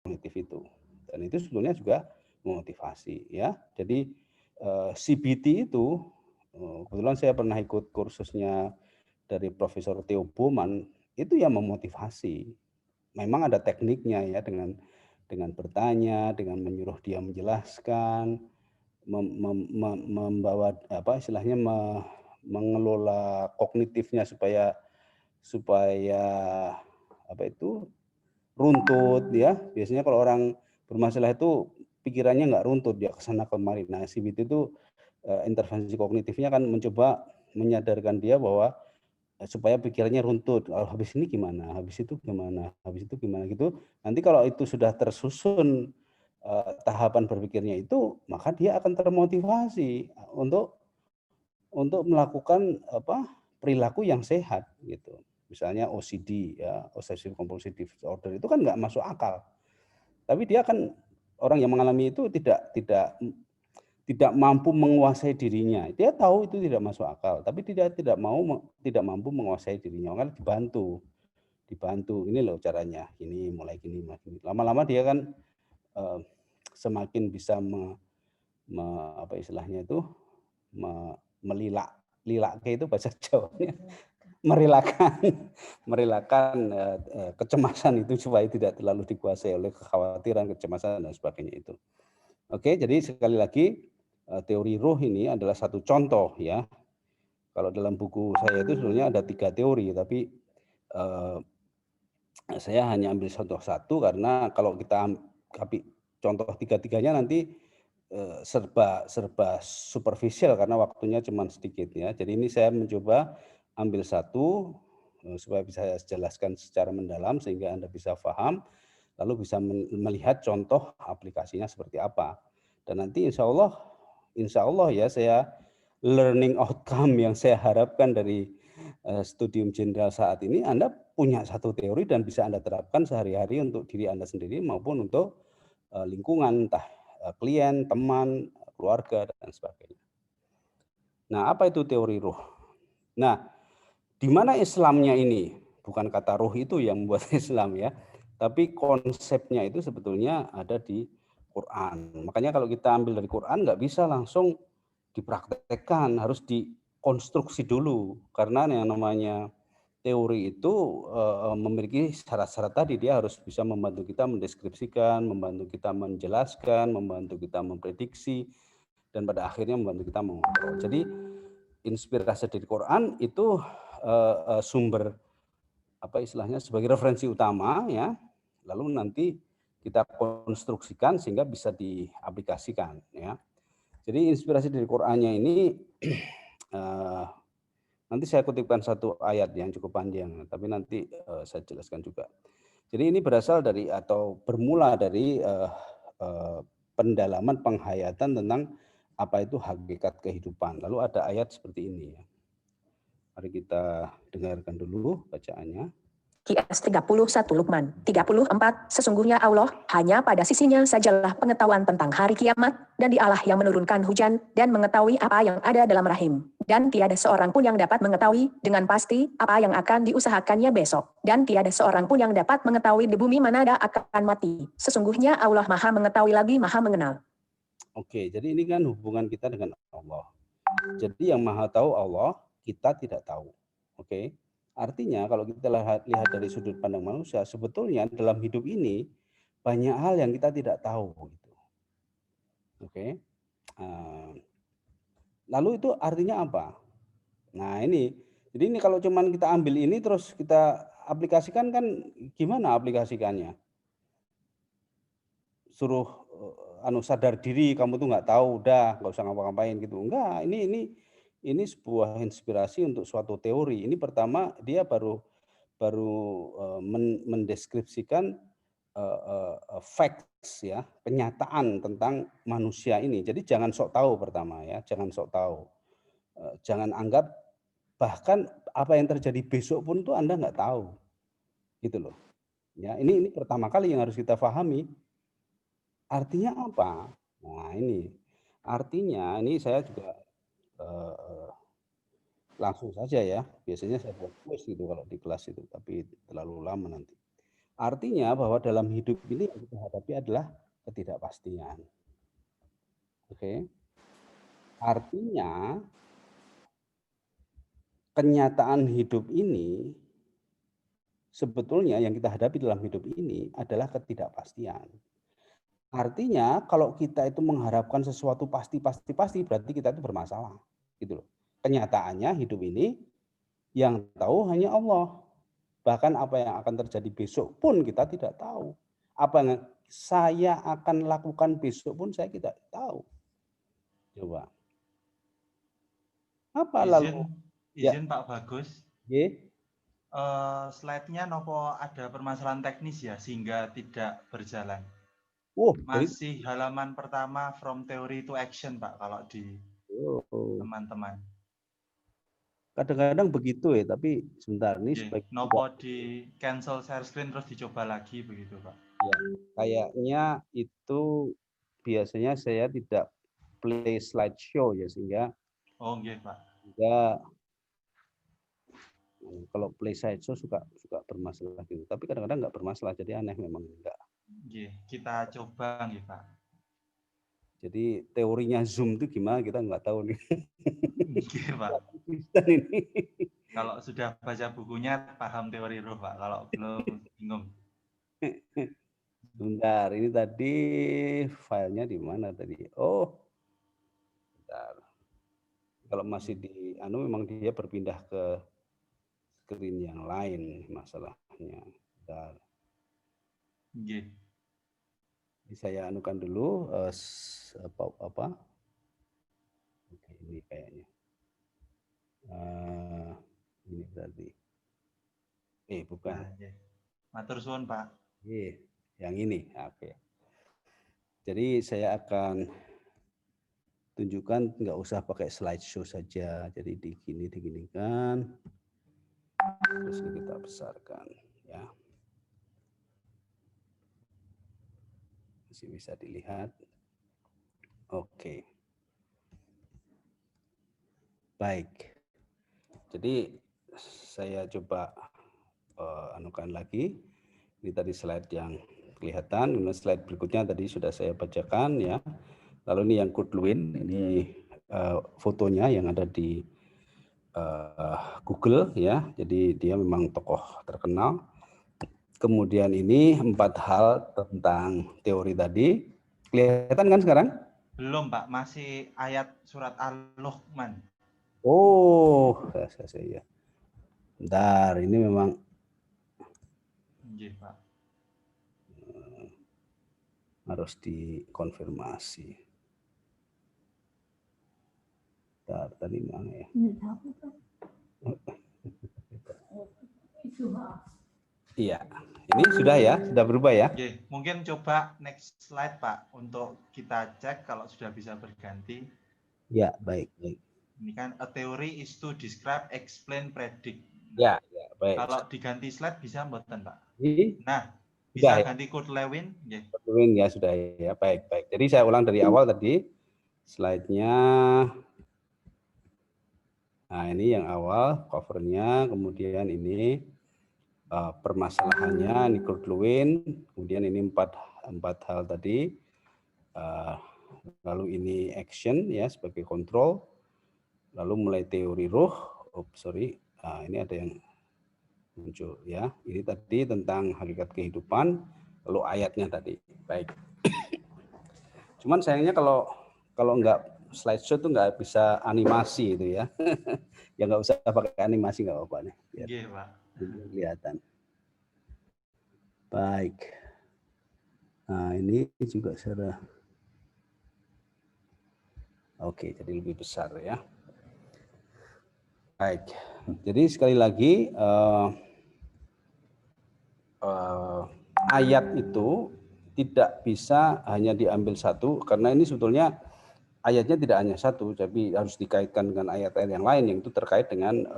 kognitif itu. Dan itu sebetulnya juga memotivasi ya. Jadi CBT itu kebetulan saya pernah ikut kursusnya dari Profesor Theo Boman, itu yang memotivasi. Memang ada tekniknya ya, dengan bertanya, dengan menyuruh dia menjelaskan, membawa apa istilahnya mengelola kognitifnya supaya apa itu runtut ya. Biasanya kalau orang bermasalah itu pikirannya nggak runtut, dia kesana kemari. Nah, CBT itu intervensi kognitifnya kan mencoba menyadarkan dia bahwa supaya pikirannya runtut. Oh, habis ini gimana? Habis itu gimana? Habis itu gimana gitu. Nanti kalau itu sudah tersusun tahapan berpikirnya itu, maka dia akan termotivasi untuk melakukan perilaku yang sehat gitu. Misalnya OCD ya, obsessive compulsive disorder itu kan nggak masuk akal. Tapi dia kan orang yang mengalami itu tidak mampu menguasai dirinya. Dia tahu itu tidak masuk akal, tapi tidak mampu menguasai dirinya. Maka dibantu. Ini loh caranya. Ini mulai gini, lama-lama dia kan semakin bisa apa istilahnya itu lilak itu bahasa Jawanya merelakan kecemasan itu supaya tidak terlalu dikuasai oleh kekhawatiran, kecemasan dan sebagainya itu. Oke, jadi sekali lagi teori roh ini adalah satu contoh ya. Kalau dalam buku saya itu sebenarnya ada 3 teori, tapi saya hanya ambil contoh satu karena kalau kita contoh tiga-tiganya nanti serba superficial karena waktunya cuma sedikit ya. Jadi ini saya mencoba ambil satu supaya bisa saya jelaskan secara mendalam sehingga Anda bisa paham, lalu bisa melihat contoh aplikasinya seperti apa. Dan nanti insya Allah ya, saya learning outcome yang saya harapkan dari studium jenderal saat ini, Anda punya satu teori dan bisa Anda terapkan sehari-hari untuk diri Anda sendiri maupun untuk lingkungan, entah klien, teman, keluarga, dan sebagainya. Nah, apa itu teori ruh? Nah, di mana Islamnya ini? Bukan kata ruh itu yang membuat Islam ya, tapi konsepnya itu sebetulnya ada di Quran. Makanya kalau kita ambil dari Quran nggak bisa langsung dipraktekkan, harus dikonstruksi dulu. Karena yang namanya teori itu memiliki syarat-syarat tadi, dia harus bisa membantu kita mendeskripsikan, membantu kita menjelaskan, membantu kita memprediksi, dan pada akhirnya membantu kita mengontrol. Jadi inspirasi dari Quran itu sumber apa istilahnya sebagai referensi utama ya, lalu nanti kita konstruksikan sehingga bisa diaplikasikan ya. Jadi inspirasi dari Qurannya ini nanti saya kutipkan satu ayat yang cukup panjang, tapi nanti saya jelaskan juga. Jadi ini berasal dari atau bermula dari pendalaman penghayatan tentang apa itu hakikat kehidupan. Lalu ada ayat seperti ini ya. Mari kita dengarkan dulu bacaannya. QS 31 Luqman 34 Sesungguhnya Allah hanya pada sisinya sajalah pengetahuan tentang hari kiamat, dan dialah yang menurunkan hujan dan mengetahui apa yang ada dalam rahim, dan tiada seorang pun yang dapat mengetahui dengan pasti apa yang akan diusahakannya besok, dan tiada seorang pun yang dapat mengetahui di bumi manada akan mati. Sesungguhnya Allah Maha mengetahui lagi Maha mengenal. Oke, jadi ini kan hubungan kita dengan Allah. Jadi yang Maha tahu Allah, kita tidak tahu. Oke. Artinya kalau kita lihat dari sudut pandang manusia, sebetulnya dalam hidup ini banyak hal yang kita tidak tahu gitu. Oke. Lalu itu artinya apa? Nah, jadi ini kalau cuman kita ambil ini terus kita aplikasikan kan gimana aplikasikannya? Suruh sadar diri, kamu tuh nggak tahu, udah nggak usah ngapa-ngapain gitu. Enggak, ini sebuah inspirasi untuk suatu teori. Ini pertama dia baru mendeskripsikan facts ya, kenyataan tentang manusia ini. Jadi jangan sok tahu pertama ya, jangan sok tahu. Jangan anggap bahkan apa yang terjadi besok pun tuh Anda nggak tahu. Gitu loh. Ya, ini pertama kali yang harus kita pahami. Artinya apa? Nah, artinya ini saya juga langsung saja ya. Biasanya saya buat kuis gitu kalau di kelas itu, tapi terlalu lama nanti. Artinya bahwa dalam hidup ini yang kita hadapi adalah ketidakpastian. Oke. Artinya kenyataan hidup ini sebetulnya yang kita hadapi dalam hidup ini adalah ketidakpastian. Artinya kalau kita itu mengharapkan sesuatu pasti berarti kita itu bermasalah, gitu loh. Kenyataannya hidup ini yang tahu hanya Allah. Bahkan apa yang akan terjadi besok pun kita tidak tahu. Apa yang saya akan lakukan besok pun saya tidak tahu. Coba. Apa lalu? Izin Pak Bagus. Ya. Slide-nya nopo ada permasalahan teknis ya sehingga tidak berjalan. Masih halaman pertama from theory to action Pak kalau di teman-teman. Kadang-kadang begitu ya, tapi sebentar ini nopo di cancel share screen terus dicoba lagi begitu Pak. Ya, kayaknya itu biasanya saya tidak play slideshow ya sehingga. Oh nggih Pak. Sehingga kalau play slideshow suka bermasalah gitu. Tapi kadang-kadang nggak bermasalah, jadi aneh memang enggak. Kita coba nggih Pak. Jadi teorinya Zoom itu gimana kita nggak tahu nih. Nggih Pak. Kalau sudah baca bukunya paham teori roh Pak. Kalau belum bingung. Bentar, ini tadi filenya di mana tadi? Oh, bentar. Kalau masih di memang dia berpindah ke screen yang lain masalahnya. Bentar. Nggih. Saya anukan dulu apa? Oke, ini kayaknya. Ini berarti. Bukan. Matur suwun Pak. Yang ini. Oke. Jadi saya akan tunjukkan, nggak usah pakai slideshow saja. Jadi diginikan. Terus kita besarkan, ya. Masih bisa dilihat. Oke. Baik. Jadi saya coba anukan lagi. Ini tadi slide yang kelihatan. Kemudian slide berikutnya tadi sudah saya bacakan ya. Lalu ini yang Kurt Lewin, ini fotonya yang ada di Google ya. Jadi dia memang tokoh terkenal. Kemudian ini 4 hal tentang teori tadi. Kelihatan kan sekarang? Belum Pak, masih ayat surat Al-Luqman. Oh, saya. Bentar, ini memang. Nggih, Pak. Harus dikonfirmasi. Bentar, tadi mana ya? Iya, ini sudah ya, sudah berubah ya? Oke, mungkin coba next slide Pak untuk kita cek kalau sudah bisa berganti. Ya, baik. Ini kan a theory is to describe, explain, predict. Ya, baik. Kalau diganti slide bisa mboten Pak? Nah, bisa ganti Kurt Lewin? Kurt Lewin ya sudah ya, baik. Jadi saya ulang dari awal tadi slide-nya. Nah, ini yang awal covernya, kemudian ini permasalahannya, ini Kurt Lewin, kemudian ini empat hal tadi, lalu ini action ya sebagai kontrol, lalu mulai teori ruh, ini ada yang muncul ya, ini tadi tentang hakikat kehidupan, lalu ayatnya tadi, baik. Cuman sayangnya kalau enggak slideshow tuh nggak bisa animasi itu ya. Ya nggak usah pakai animasi nggak apa-apa nih. Iya, Pak. Kelihatan. Baik. Nah, ini juga sudah. Oke, jadi lebih besar ya. Baik. Jadi sekali lagi ayat itu tidak bisa hanya diambil satu karena ini sebetulnya ayatnya tidak hanya satu, tapi harus dikaitkan dengan ayat-ayat yang lain yang itu terkait dengan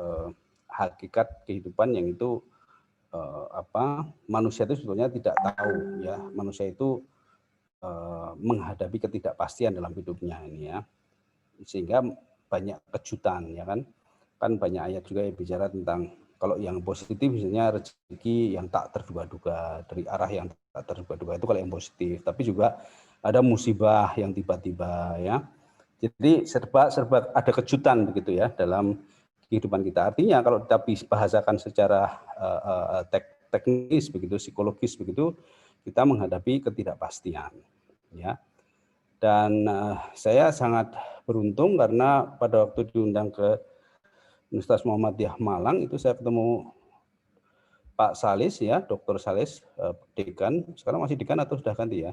hakikat kehidupan yang itu manusia itu sebetulnya tidak tahu ya, manusia itu menghadapi ketidakpastian dalam hidupnya ini ya, sehingga banyak kejutan ya kan banyak ayat juga yang bicara tentang Kalau yang positif misalnya rezeki yang tak terduga-duga, dari arah yang tak terduga-duga, itu kalau yang positif. Tapi juga ada musibah yang tiba-tiba, ya. Jadi serba ada kejutan begitu ya dalam kehidupan kita. Artinya kalau kita bahasakan secara teknis begitu, psikologis begitu, kita menghadapi ketidakpastian, ya. Dan saya sangat beruntung karena pada waktu diundang ke Universitas Muhammadiyah Malang itu saya ketemu Pak Salis, ya, Dr. Salis, dekan. Sekarang masih dekan atau sudah ganti ya?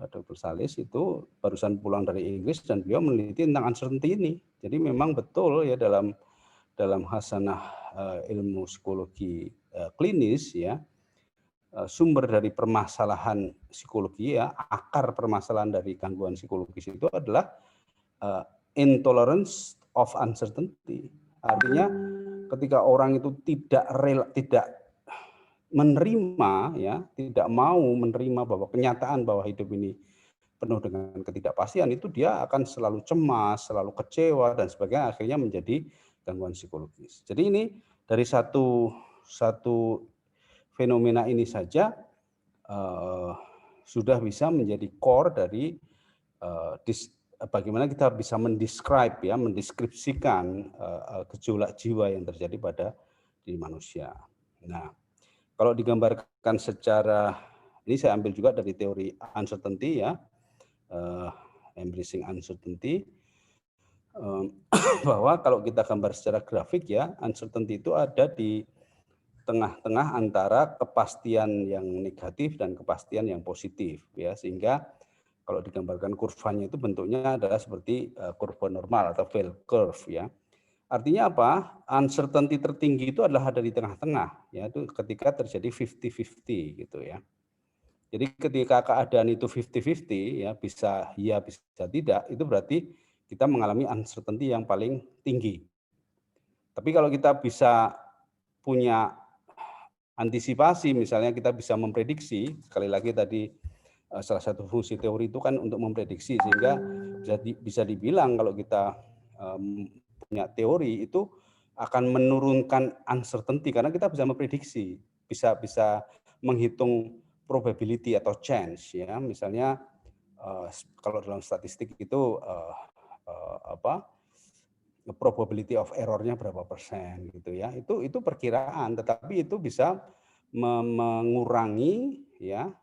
Dr. Salis itu barusan pulang dari Inggris dan beliau meneliti tentang uncertainty ini. Jadi memang betul ya dalam khasanah ilmu psikologi klinis, ya, sumber dari permasalahan psikologi, ya, akar permasalahan dari gangguan psikologis itu adalah intolerance of uncertainty. Artinya ketika orang itu tidak menerima, ya, tidak mau menerima bahwa kenyataan bahwa hidup ini penuh dengan ketidakpastian, itu dia akan selalu cemas, selalu kecewa dan sebagainya, akhirnya menjadi gangguan psikologis. Jadi ini dari satu fenomena ini saja sudah bisa menjadi core dari bagaimana kita bisa mendeskripsikan gejolak jiwa yang terjadi pada diri manusia. Nah, kalau digambarkan secara, ini saya ambil juga dari teori uncertainty, ya, embracing uncertainty, bahwa kalau kita gambar secara grafik, ya, uncertainty itu ada di tengah-tengah antara kepastian yang negatif dan kepastian yang positif, ya, sehingga kalau digambarkan kurvanya itu bentuknya adalah seperti kurva normal atau bell curve, ya. Artinya apa? Uncertainty tertinggi itu adalah ada di tengah-tengah, ya, itu ketika terjadi 50-50 gitu, ya. Jadi ketika keadaan itu 50-50, ya, bisa ya bisa tidak, itu berarti kita mengalami uncertainty yang paling tinggi. Tapi kalau kita bisa punya antisipasi, misalnya kita bisa memprediksi, sekali lagi tadi salah satu fungsi teori itu kan untuk memprediksi, sehingga bisa dibilang kalau kita punya teori itu akan menurunkan uncertainty karena kita bisa memprediksi, bisa menghitung probability atau chance, ya. Misalnya kalau dalam statistik itu probability of error-nya berapa persen gitu, ya. Itu perkiraan, tetapi itu bisa mengurangi, ya,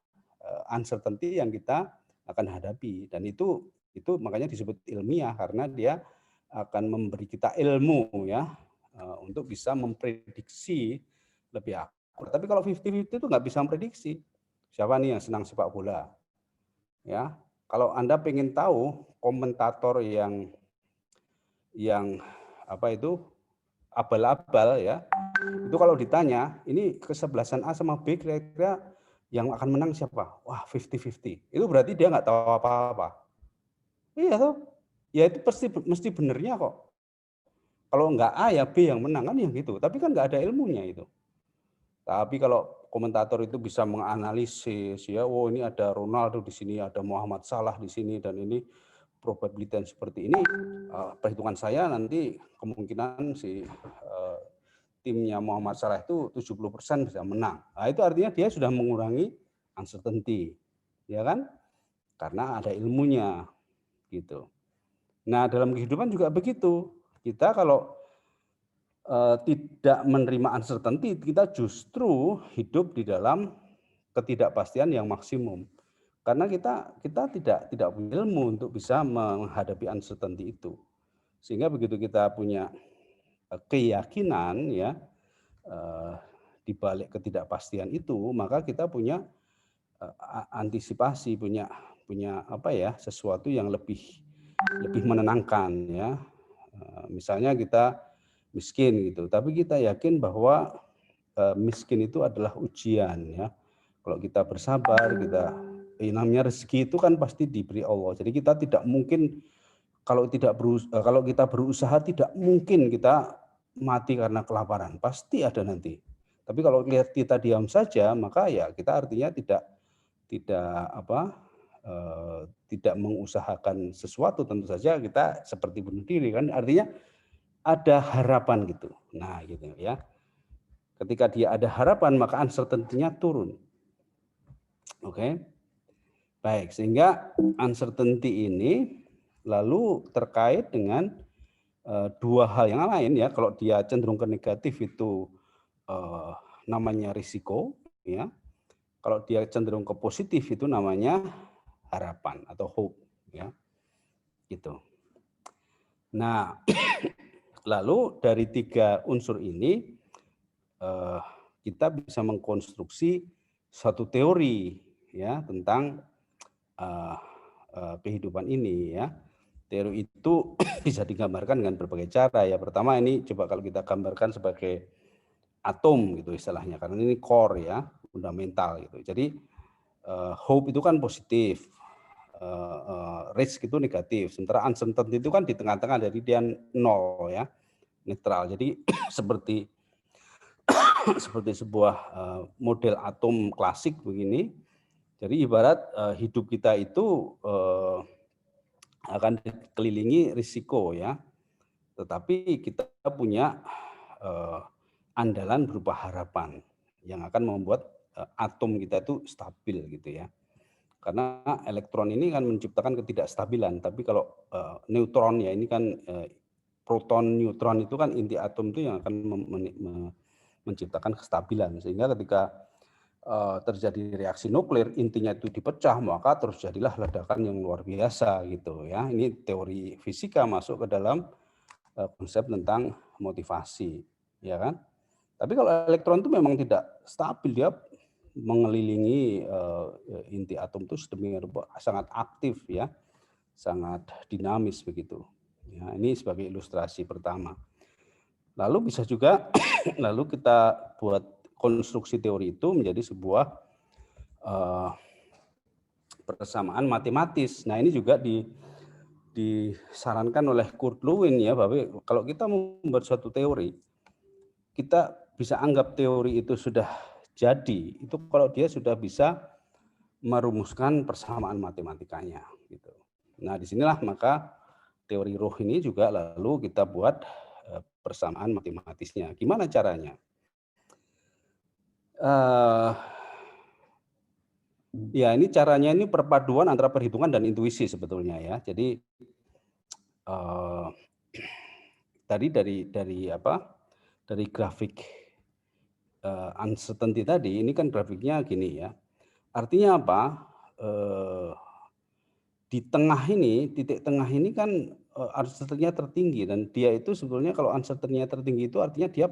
uncertainty yang kita akan hadapi, dan itu makanya disebut ilmiah karena dia akan memberi kita ilmu, ya, untuk bisa memprediksi lebih akurat. Tapi kalau 50-50 itu nggak bisa memprediksi. Siapa nih yang senang sepak bola? Ya, kalau Anda pengen tahu komentator yang apa itu abal-abal, ya, itu kalau ditanya ini kesebelasan A sama B kira-kira yang akan menang siapa? Wah, 50-50. Itu berarti dia nggak tahu apa-apa. Iya toh? Ya itu mesti benernya kok. Kalau nggak A ya B yang menang kan, yang gitu. Tapi kan nggak ada ilmunya itu. Tapi kalau komentator itu bisa menganalisis, ya, oh ini ada Ronaldo di sini, ada Muhammad Salah di sini, dan ini probabilitas seperti ini, perhitungan saya nanti kemungkinan si timnya Muhammad Salah itu 70% bisa menang. Nah, itu artinya dia sudah mengurangi uncertainty, ya kan? Karena ada ilmunya, gitu. Nah, dalam kehidupan juga begitu. Kita kalau tidak menerima uncertainty, kita justru hidup di dalam ketidakpastian yang maksimum. Karena kita tidak punya ilmu untuk bisa menghadapi uncertainty itu. Sehingga begitu kita punya keyakinan, ya, di balik ketidakpastian itu, maka kita punya antisipasi, punya apa ya, sesuatu yang lebih menenangkan, ya. Misalnya kita miskin gitu, tapi kita yakin bahwa miskin itu adalah ujian, ya. Kalau kita bersabar, kita namanya rezeki itu kan pasti diberi Allah. Jadi kita tidak mungkin kalau kita berusaha tidak mungkin kita mati karena kelaparan, pasti ada nanti. Tapi kalau kita diam saja, maka ya kita artinya tidak mengusahakan sesuatu, tentu saja kita seperti bunuh diri kan, artinya ada harapan gitu. Nah, gitu, ya. Ketika dia ada harapan, maka uncertainty-nya turun. Oke. Baik, sehingga uncertainty ini lalu terkait dengan dua hal yang lain ya. Kalau dia cenderung ke negatif itu namanya risiko ya. Kalau dia cenderung ke positif itu namanya harapan atau hope ya. Gitu. Nah, lalu dari tiga unsur ini kita bisa mengkonstruksi suatu teori ya tentang kehidupan ini ya. Teori itu bisa digambarkan dengan berbagai cara ya. Pertama ini coba kalau kita gambarkan sebagai atom gitu istilahnya, karena ini core ya, fundamental gitu. Jadi hope itu kan positif, risk itu negatif. Sementara uncertainty itu kan di tengah-tengah, dari dia nol ya, netral. Jadi seperti sebuah model atom klasik begini. Jadi ibarat hidup kita itu akan dikelilingi risiko ya, tetapi kita punya andalan berupa harapan yang akan membuat atom kita itu stabil gitu ya. Karena elektron ini kan menciptakan ketidakstabilan, tapi kalau neutron ya ini kan proton, neutron itu kan inti atom itu yang akan menciptakan kestabilan, sehingga ketika terjadi reaksi nuklir, intinya itu dipecah, maka terjadilah ledakan yang luar biasa gitu ya. Ini teori fisika masuk ke dalam konsep tentang motivasi, ya kan? Tapi kalau elektron itu memang tidak stabil, dia mengelilingi inti atom itu sedemikian rupa, sangat aktif ya, sangat dinamis begitu. Ya, ini sebagai ilustrasi pertama. Lalu bisa juga lalu kita buat konstruksi teori itu menjadi sebuah persamaan matematis. Nah, ini juga disarankan oleh Kurt Lewin ya, bahwa kalau kita membuat suatu teori, kita bisa anggap teori itu sudah jadi, itu kalau dia sudah bisa merumuskan persamaan matematikanya gitu. Nah, disinilah maka teori roh ini juga lalu kita buat persamaan matematisnya. Gimana caranya? Ya, ini caranya ini perpaduan antara perhitungan dan intuisi sebetulnya ya. Jadi tadi dari grafik uncertainty tadi, ini kan grafiknya gini ya. Artinya apa? Di tengah ini, titik tengah ini kan uncertainty-nya tertinggi, dan dia itu sebetulnya kalau uncertainty-nya tertinggi itu artinya dia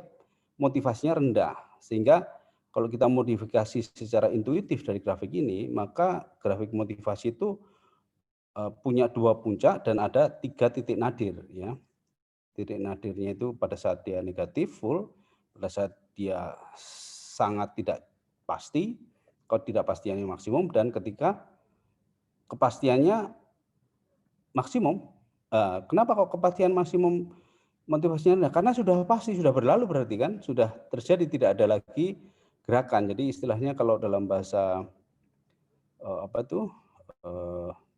motivasinya rendah, sehingga kalau kita modifikasi secara intuitif dari grafik ini, maka grafik motivasi itu punya dua puncak dan ada 3 titik nadir ya. Titik nadirnya itu pada saat dia negatif full, pada saat dia sangat tidak pasti, kalau tidak pastiannya maksimum, dan ketika kepastiannya maksimum. Kenapa kok kepastian maksimum motivasinya rendah? Karena sudah pasti, sudah berlalu, berarti kan sudah terjadi, tidak ada lagi gerakan. Jadi istilahnya kalau dalam bahasa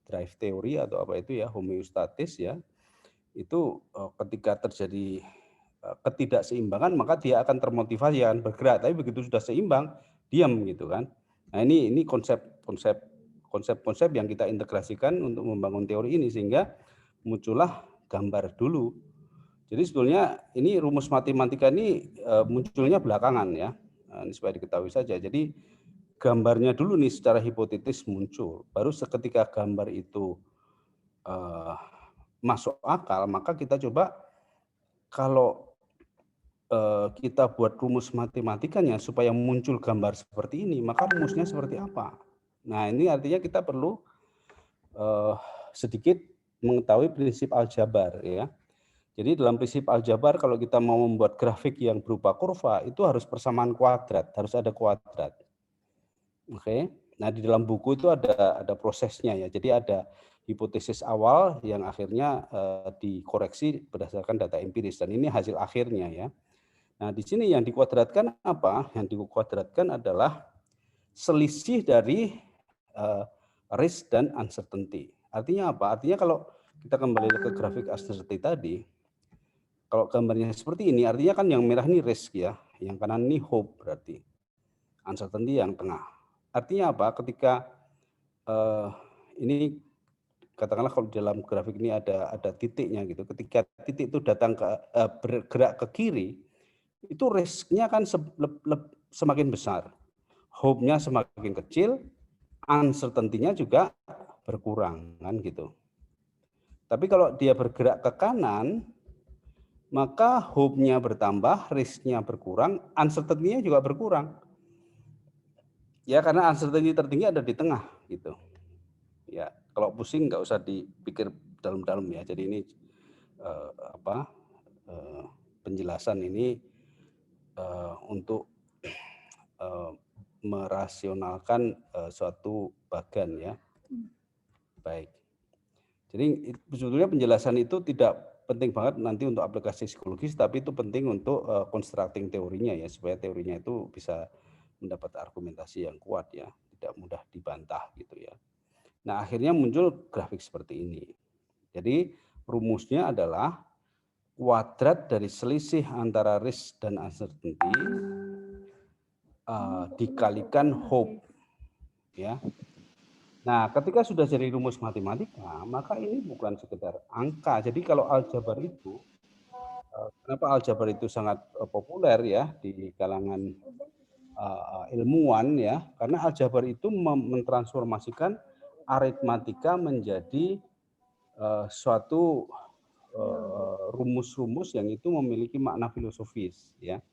drive theory atau apa itu ya, homeostatis ya, itu ketika terjadi ketidakseimbangan maka dia akan termotivasi, akan bergerak, tapi begitu sudah seimbang diam gitu kan. Nah, ini konsep-konsep yang kita integrasikan untuk membangun teori ini, sehingga muncullah gambar dulu. Jadi sebetulnya ini rumus matematika ini munculnya belakangan ya. Nah, ini supaya diketahui saja. Jadi gambarnya dulu nih secara hipotetis muncul. Baru seketika gambar itu masuk akal, maka kita coba kalau kita buat rumus matematikanya supaya muncul gambar seperti ini, maka rumusnya seperti apa? Nah, ini artinya kita perlu sedikit mengetahui prinsip aljabar ya. Jadi dalam prinsip aljabar kalau kita mau membuat grafik yang berupa kurva itu harus persamaan kuadrat, harus ada kuadrat. Oke. Nah, di dalam buku itu ada prosesnya ya. Jadi ada hipotesis awal yang akhirnya dikoreksi berdasarkan data empiris, dan ini hasil akhirnya ya. Nah, di sini yang dikuadratkan apa? Yang dikuadratkan adalah selisih dari risk dan uncertainty. Artinya apa? Artinya kalau kita kembali ke grafik uncertainty tadi, kalau gambarnya seperti ini, artinya kan yang merah ini risk ya, yang kanan ini hope berarti. Uncertainty yang tengah. Artinya apa? Ketika ini katakanlah kalau dalam grafik ini ada titiknya gitu. Ketika titik itu datang ke bergerak ke kiri, itu risknya kan semakin besar. Hope-nya semakin kecil, uncertainty-nya juga berkurang kan gitu. Tapi kalau dia bergerak ke kanan, maka hope-nya bertambah, risk-nya berkurang, uncertainty-nya juga berkurang. Ya karena uncertainty tertinggi ada di tengah gitu. Ya kalau pusing nggak usah dipikir dalam-dalam ya. Jadi ini penjelasan ini untuk merasionalkan suatu bagan ya. Baik. Jadi sebetulnya penjelasan itu tidak penting banget nanti untuk aplikasi psikologis, tapi itu penting untuk constructing teorinya ya, supaya teorinya itu bisa mendapat argumentasi yang kuat ya, tidak mudah dibantah gitu ya. Nah akhirnya muncul grafik seperti ini. Jadi rumusnya adalah kuadrat dari selisih antara risk dan uncertainty dikalikan hope ya. Nah, ketika sudah jadi rumus matematika, maka ini bukan sekedar angka. Jadi kalau aljabar itu, kenapa aljabar itu sangat populer ya di kalangan ilmuwan ya, karena aljabar itu mentransformasikan aritmatika menjadi suatu rumus-rumus yang itu memiliki makna filosofis ya.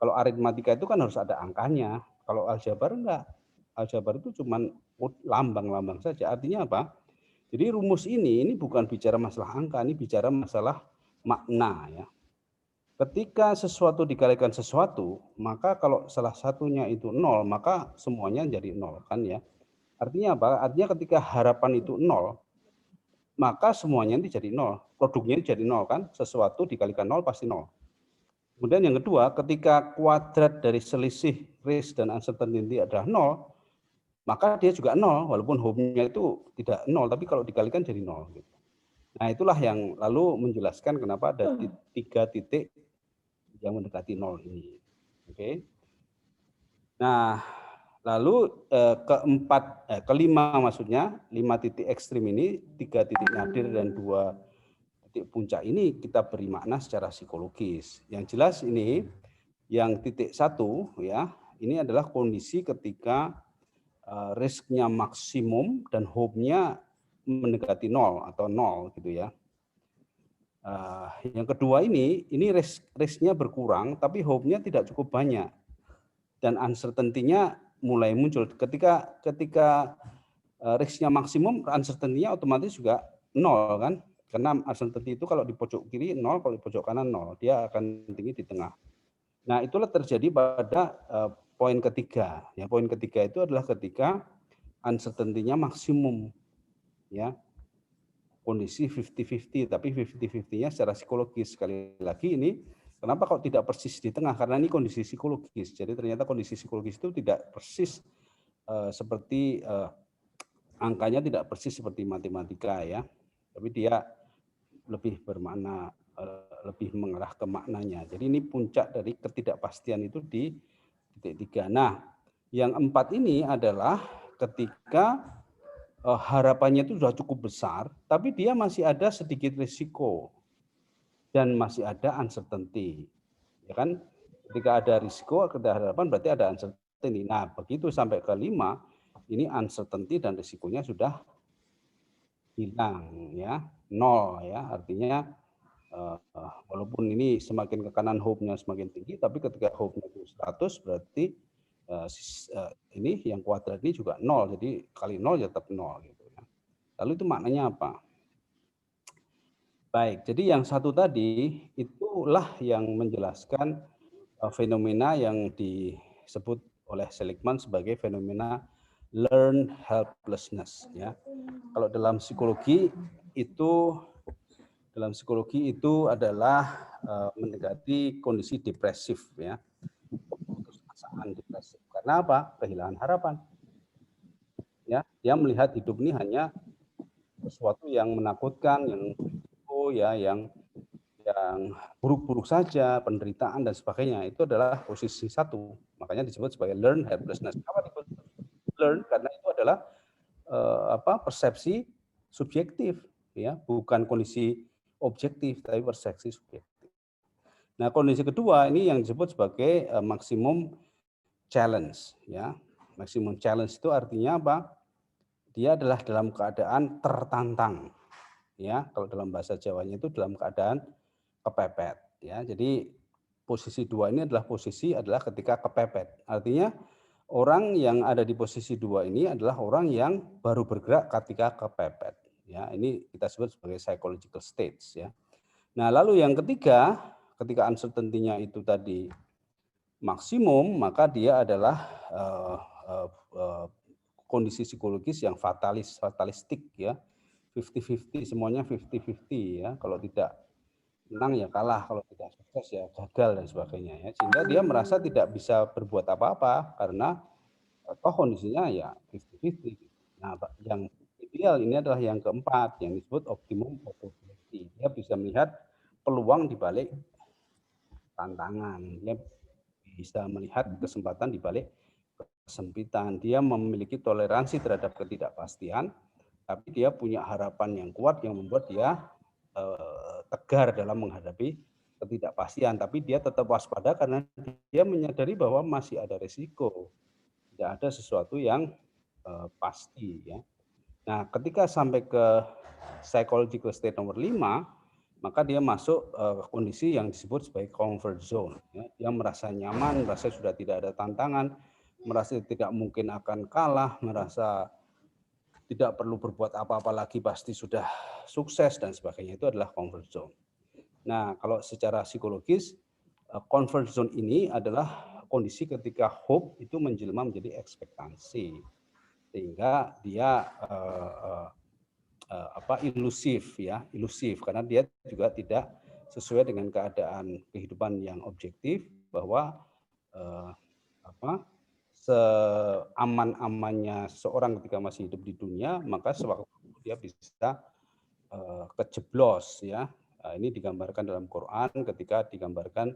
Kalau aritmatika itu kan harus ada angkanya, kalau aljabar enggak. Aljabar itu cuma lambang-lambang saja. Artinya apa? Jadi rumus ini bukan bicara masalah angka, ini bicara masalah makna ya. Ketika sesuatu dikalikan sesuatu, maka kalau salah satunya itu 0, maka semuanya jadi 0 kan ya. Artinya apa? Artinya ketika harapan itu 0, maka semuanya itu jadi 0. Produknya jadi 0 kan? Sesuatu dikalikan 0 pasti 0. Kemudian yang kedua, ketika kuadrat dari selisih risk dan uncertainty adalah 0, maka dia juga 0, walaupun hope-nya itu tidak 0, tapi kalau dikalikan jadi 0. Nah itulah yang lalu menjelaskan kenapa ada 3 titik yang mendekati 0 ini. Oke. Nah lalu kelima maksudnya, 5 titik ekstrim ini, 3 titik nadir dan 2 titik puncak ini kita beri makna secara psikologis. Yang jelas ini, yang titik 1 ya, ini adalah kondisi ketika risk-nya maksimum dan hope-nya mendekati 0 atau 0 gitu ya. Yang kedua ini risk-nya berkurang tapi hope-nya tidak cukup banyak dan uncertainty-nya mulai muncul. Ketika risk-nya maksimum, uncertainty-nya otomatis juga 0 kan, karena uncertainty itu kalau di pojok kiri 0, kalau di pojok kanan 0, dia akan tinggi di tengah. Nah itulah terjadi pada poin ketiga. Ya, poin ketiga itu adalah ketika uncertainty-nya maksimum, ya, kondisi 50-50, tapi 50-50-nya secara psikologis. Sekali lagi ini, kenapa kok tidak persis di tengah? Karena ini kondisi psikologis. Jadi ternyata kondisi psikologis itu tidak persis seperti angkanya, tidak persis seperti matematika ya, tapi dia lebih bermakna, lebih mengarah ke maknanya. Jadi ini puncak dari ketidakpastian itu di titik 3. Nah, yang 4 ini adalah ketika harapannya itu sudah cukup besar, tapi dia masih ada sedikit risiko dan masih ada uncertainty. Ya kan? Ketika ada risiko, ketika ada harapan berarti ada uncertainty. Nah, begitu sampai ke 5, ini uncertainty dan risikonya sudah hilang ya, 0 ya. Artinya walaupun ini semakin ke kanan hope-nya semakin tinggi, tapi ketika hope-nya itu 100 berarti ini yang kuadrat ini juga 0, jadi kali 0 ya tetap 0 gitu ya. Lalu itu maknanya apa? Baik, jadi yang satu tadi itulah yang menjelaskan fenomena yang disebut oleh Seligman sebagai fenomena learned helplessness ya. Kalau dalam psikologi itu adalah mendekati kondisi depresif ya. Putusasaan depresif. Karena apa? Kehilangan harapan. Ya, dia melihat hidup ini hanya sesuatu yang menakutkan, yang yang buruk-buruk saja, penderitaan dan sebagainya, itu adalah posisi satu. Makanya disebut sebagai learned helplessness. Kenapa disebut learn? Karena itu adalah persepsi subjektif, ya, bukan kondisi objektif, tapi persepsi subjektif. Nah, kondisi kedua ini yang disebut sebagai maksimum challenge, ya. Maksimum challenge itu artinya apa? Dia adalah dalam keadaan tertantang, ya. Kalau dalam bahasa Jawanya itu dalam keadaan kepepet, ya. Jadi posisi dua ini adalah ketika kepepet. Artinya orang yang ada di posisi dua ini adalah orang yang baru bergerak ketika kepepet, ya. Ini kita sebut sebagai psychological states, ya. Nah, lalu yang ketiga, ketika uncertainty-nya itu tadi maksimum, maka dia adalah kondisi psikologis yang fatalistik, ya. 50-50, semuanya 50-50, ya. Kalau tidak menang ya kalah, kalau tidak sukses ya gagal dan sebagainya, ya. Sehingga dia merasa tidak bisa berbuat apa-apa karena toh kondisinya ya 50-50. Nah, yang ideal ini adalah yang keempat yang disebut optimum opportunity. Dia bisa melihat peluang di balik tantangan. Dia bisa melihat kesempatan di balik kesempitan. Dia memiliki toleransi terhadap ketidakpastian, tapi dia punya harapan yang kuat yang membuat dia tegar dalam menghadapi ketidakpastian, tapi dia tetap waspada karena dia menyadari bahwa masih ada risiko, tidak ada sesuatu yang pasti, ya. Nah, ketika sampai ke psychological state nomor 5, maka dia masuk kondisi yang disebut sebagai comfort zone, ya. Dia merasa nyaman, merasa sudah tidak ada tantangan, merasa tidak mungkin akan kalah, merasa tidak perlu berbuat apa-apa lagi, pasti sudah sukses dan sebagainya. Itu adalah comfort zone. Nah, kalau secara psikologis, comfort zone ini adalah kondisi ketika hope itu menjelma menjadi ekspektasi, sehingga dia ilusif, ya, ilusif karena dia juga tidak sesuai dengan keadaan kehidupan yang objektif, bahwa seaman-amannya seorang ketika masih hidup di dunia, maka sewaktu dia bisa kejeblos, ya. Ini digambarkan dalam Quran ketika digambarkan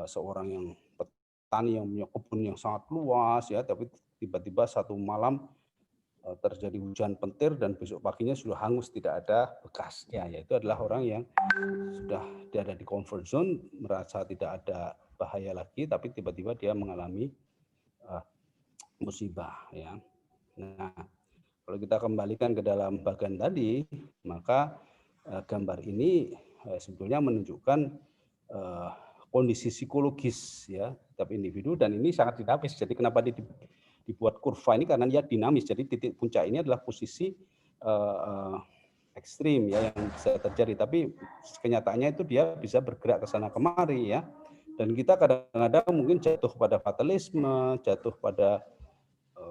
seorang yang petani yang punya kebun yang sangat luas, ya, tapi tiba-tiba satu malam terjadi hujan petir dan besok paginya sudah hangus, tidak ada bekasnya. Yaitu adalah orang yang sudah ada di comfort zone, merasa tidak ada bahaya lagi, tapi tiba-tiba dia mengalami musibah, ya. Nah, kalau kita kembalikan ke dalam bagian tadi, maka gambar ini sebetulnya menunjukkan kondisi psikologis, ya, setiap individu, dan ini sangat dinamis. Jadi kenapa dibuat kurva ini, karena dia dinamis. Jadi titik puncak ini adalah posisi ekstrim, ya, yang bisa terjadi, tapi kenyataannya itu dia bisa bergerak ke sana kemari, ya. Dan kita kadang-kadang mungkin jatuh pada fatalisme, jatuh pada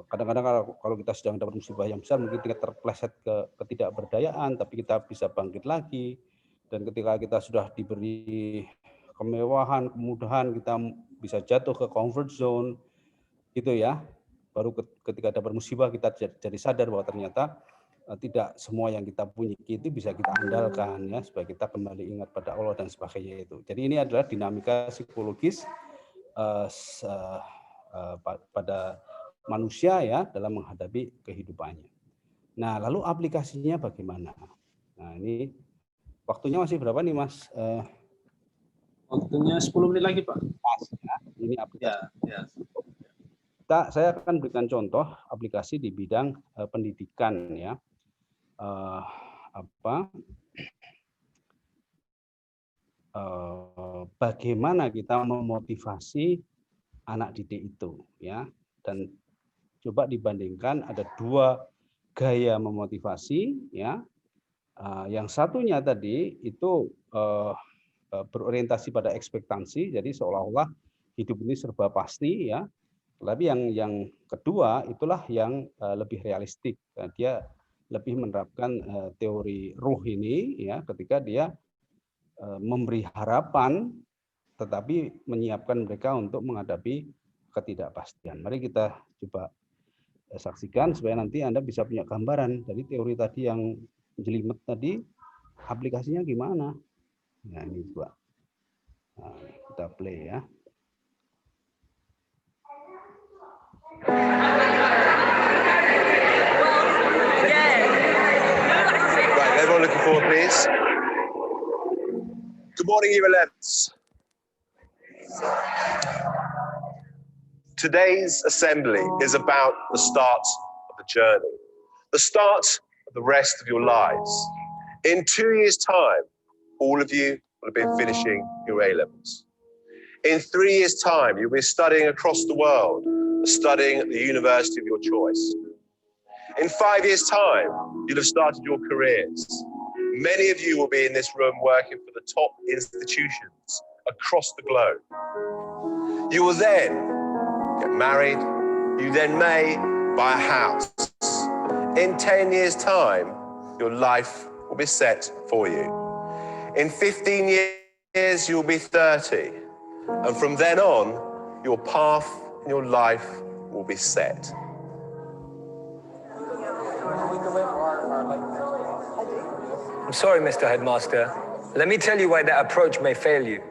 kadang-kadang kalau kita sedang dapat musibah yang besar, mungkin kita terpleset ke ketidakberdayaan, tapi kita bisa bangkit lagi. Dan ketika kita sudah diberi kemewahan, kemudahan, kita bisa jatuh ke comfort zone, gitu, ya. Baru ketika dapat musibah kita jadi sadar bahwa ternyata tidak semua yang kita punya itu bisa kita andalkan, ya, supaya kita kembali ingat pada Allah dan sebagainya itu. Jadi ini adalah dinamika psikologis pada manusia, ya, dalam menghadapi kehidupannya. Nah, lalu aplikasinya bagaimana? Nah, ini waktunya masih berapa nih, Mas? Waktunya 10 menit lagi, Pak. Pas, ya. Ini aplikasi. Ya. Saya akan berikan contoh aplikasi di bidang pendidikan, ya. Bagaimana kita memotivasi anak didik itu, ya. Dan coba dibandingkan, ada dua gaya memotivasi, ya. Yang satunya tadi itu berorientasi pada ekspektasi, jadi seolah-olah hidup ini serba pasti, ya. Tapi yang kedua itulah yang lebih realistik. Dia lebih menerapkan teori ruh ini, ya, ketika dia memberi harapan, tetapi menyiapkan mereka untuk menghadapi ketidakpastian. Mari kita coba saksikan supaya nanti Anda bisa punya gambaran dari teori tadi yang jelimet tadi, aplikasinya gimana. Nah, ini juga. Nah, kita play ya. Right, everyone looking forward, please. Good morning, Year 11s. Today's assembly is about the start of the journey, the start of the rest of your lives. In 2 years' time, all of you will have been finishing your A-levels. In 3 years' time, you'll be studying across the world, studying at the university of your choice. In 5 years' time, you'll have started your careers. Many of you will be in this room working for the top institutions across the globe. You will then get married. You then may buy a house. In 10 years' time, your life will be set for you. In 15 years, you'll be 30. And from then on, your path in your life will be set. I'm sorry, Mr. Headmaster. Let me tell you why that approach may fail you.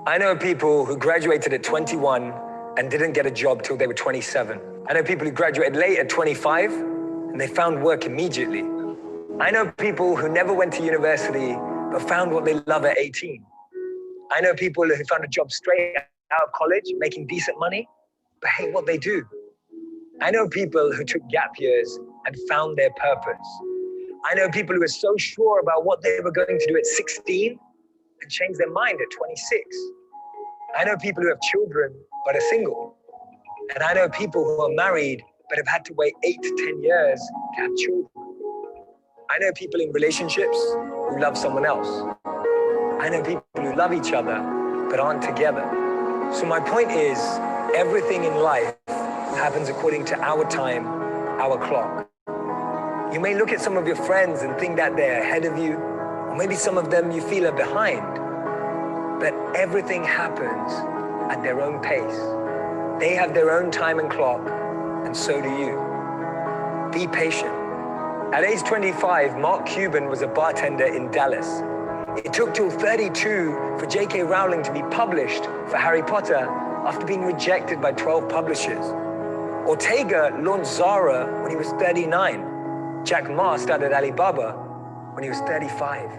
I know people who graduated at 21 and didn't get a job till they were 27. I know people who graduated late at 25 and they found work immediately. I know people who never went to university but found what they love at 18. I know people who found a job straight out of college, making decent money, but hate what they do. I know people who took gap years and found their purpose. I know people who were so sure about what they were going to do at 16 and changed their mind at 26. I know people who have children but are single. And I know people who are married but have had to wait 8 to 10 years to have children. I know people in relationships who love someone else. I know people who love each other but aren't together. So my point is, everything in life happens according to our time, our clock. You may look at some of your friends and think that they're ahead of you, or maybe some of them you feel are behind. But everything happens at their own pace. They have their own time and clock, and so do you. Be patient. At age 25, Mark Cuban was a bartender in Dallas. It took till 32 for J.K. Rowling to be published for Harry Potter after being rejected by 12 publishers. Ortega launched Zara when he was 39. Jack Ma started Alibaba when he was 35.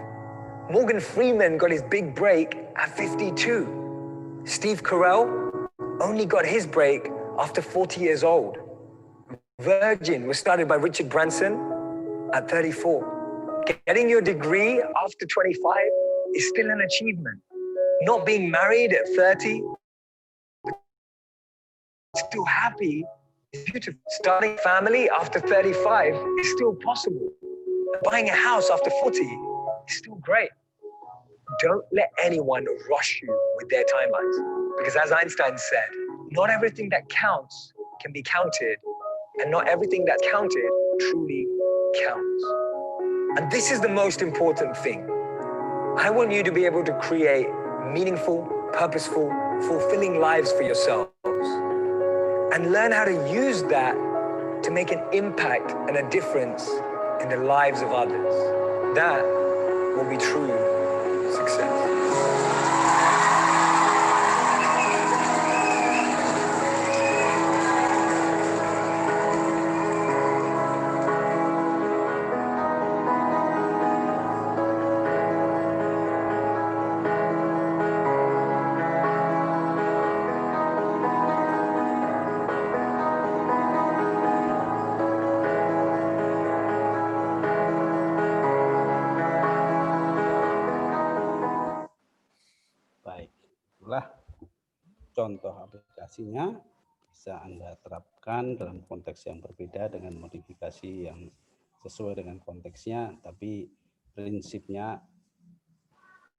Morgan Freeman got his big break at 52. Steve Carell only got his break after 40 years old. Virgin was started by Richard Branson at 34. Getting your degree after 25 is still an achievement. Not being married at 30, still happy, is beautiful. Starting a family after 35 is still possible. Buying a house after 40 is still great. Don't let anyone rush you with their timelines. Because as Einstein said, not everything that counts can be counted, and not everything that's counted truly counts. And this is the most important thing. I want you to be able to create meaningful, purposeful, fulfilling lives for yourselves, and learn how to use that to make an impact and a difference in the lives of others. That will be true success. Contoh aplikasinya bisa Anda terapkan dalam konteks yang berbeda dengan modifikasi yang sesuai dengan konteksnya, tapi prinsipnya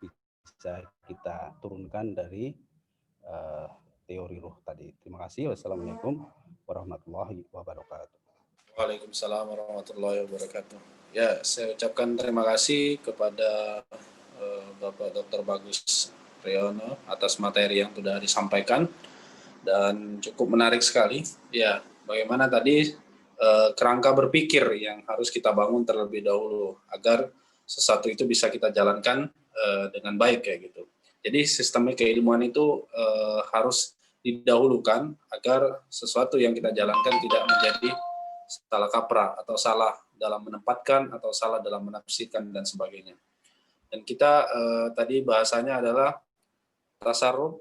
bisa kita turunkan dari teori ruh tadi. Terima kasih. Wassalamualaikum warahmatullahi wabarakatuh. Waalaikumsalam warahmatullahi wabarakatuh. Ya, saya ucapkan terima kasih kepada Bapak Dr. Bagus Priyono atas materi yang sudah disampaikan dan cukup menarik sekali. Ya, bagaimana tadi kerangka berpikir yang harus kita bangun terlebih dahulu agar sesuatu itu bisa kita jalankan dengan baik kayak gitu. Jadi sistemik keilmuan itu harus didahulukan agar sesuatu yang kita jalankan tidak menjadi salah kaprah atau salah dalam menempatkan atau salah dalam menafsirkan dan sebagainya. Dan kita tadi bahasanya adalah tasarruf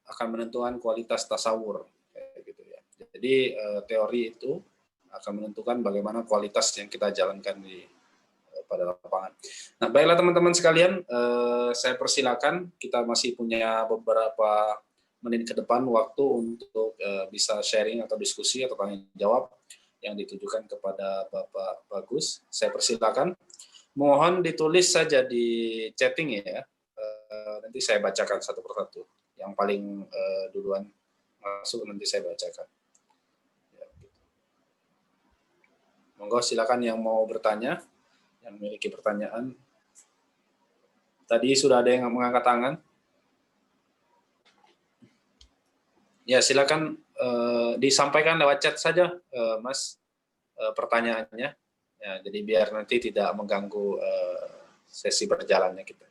akan menentukan kualitas tasawur kayak gitu ya. Jadi teori itu akan menentukan bagaimana kualitas yang kita jalankan pada lapangan. Nah, baiklah teman-teman sekalian, saya persilakan, kita masih punya beberapa menit ke depan waktu untuk bisa sharing atau diskusi atau tanya jawab yang ditujukan kepada Bapak Bagus. Saya persilakan. Mohon ditulis saja di chatting ya. Nanti saya bacakan satu persatu. Yang paling duluan masuk nanti saya bacakan. Ya, gitu. Monggo silakan yang mau bertanya, yang memiliki pertanyaan. Tadi sudah ada yang mengangkat tangan. Ya silakan disampaikan lewat chat saja, Mas, pertanyaannya. Ya, jadi biar nanti tidak mengganggu sesi berjalannya kita.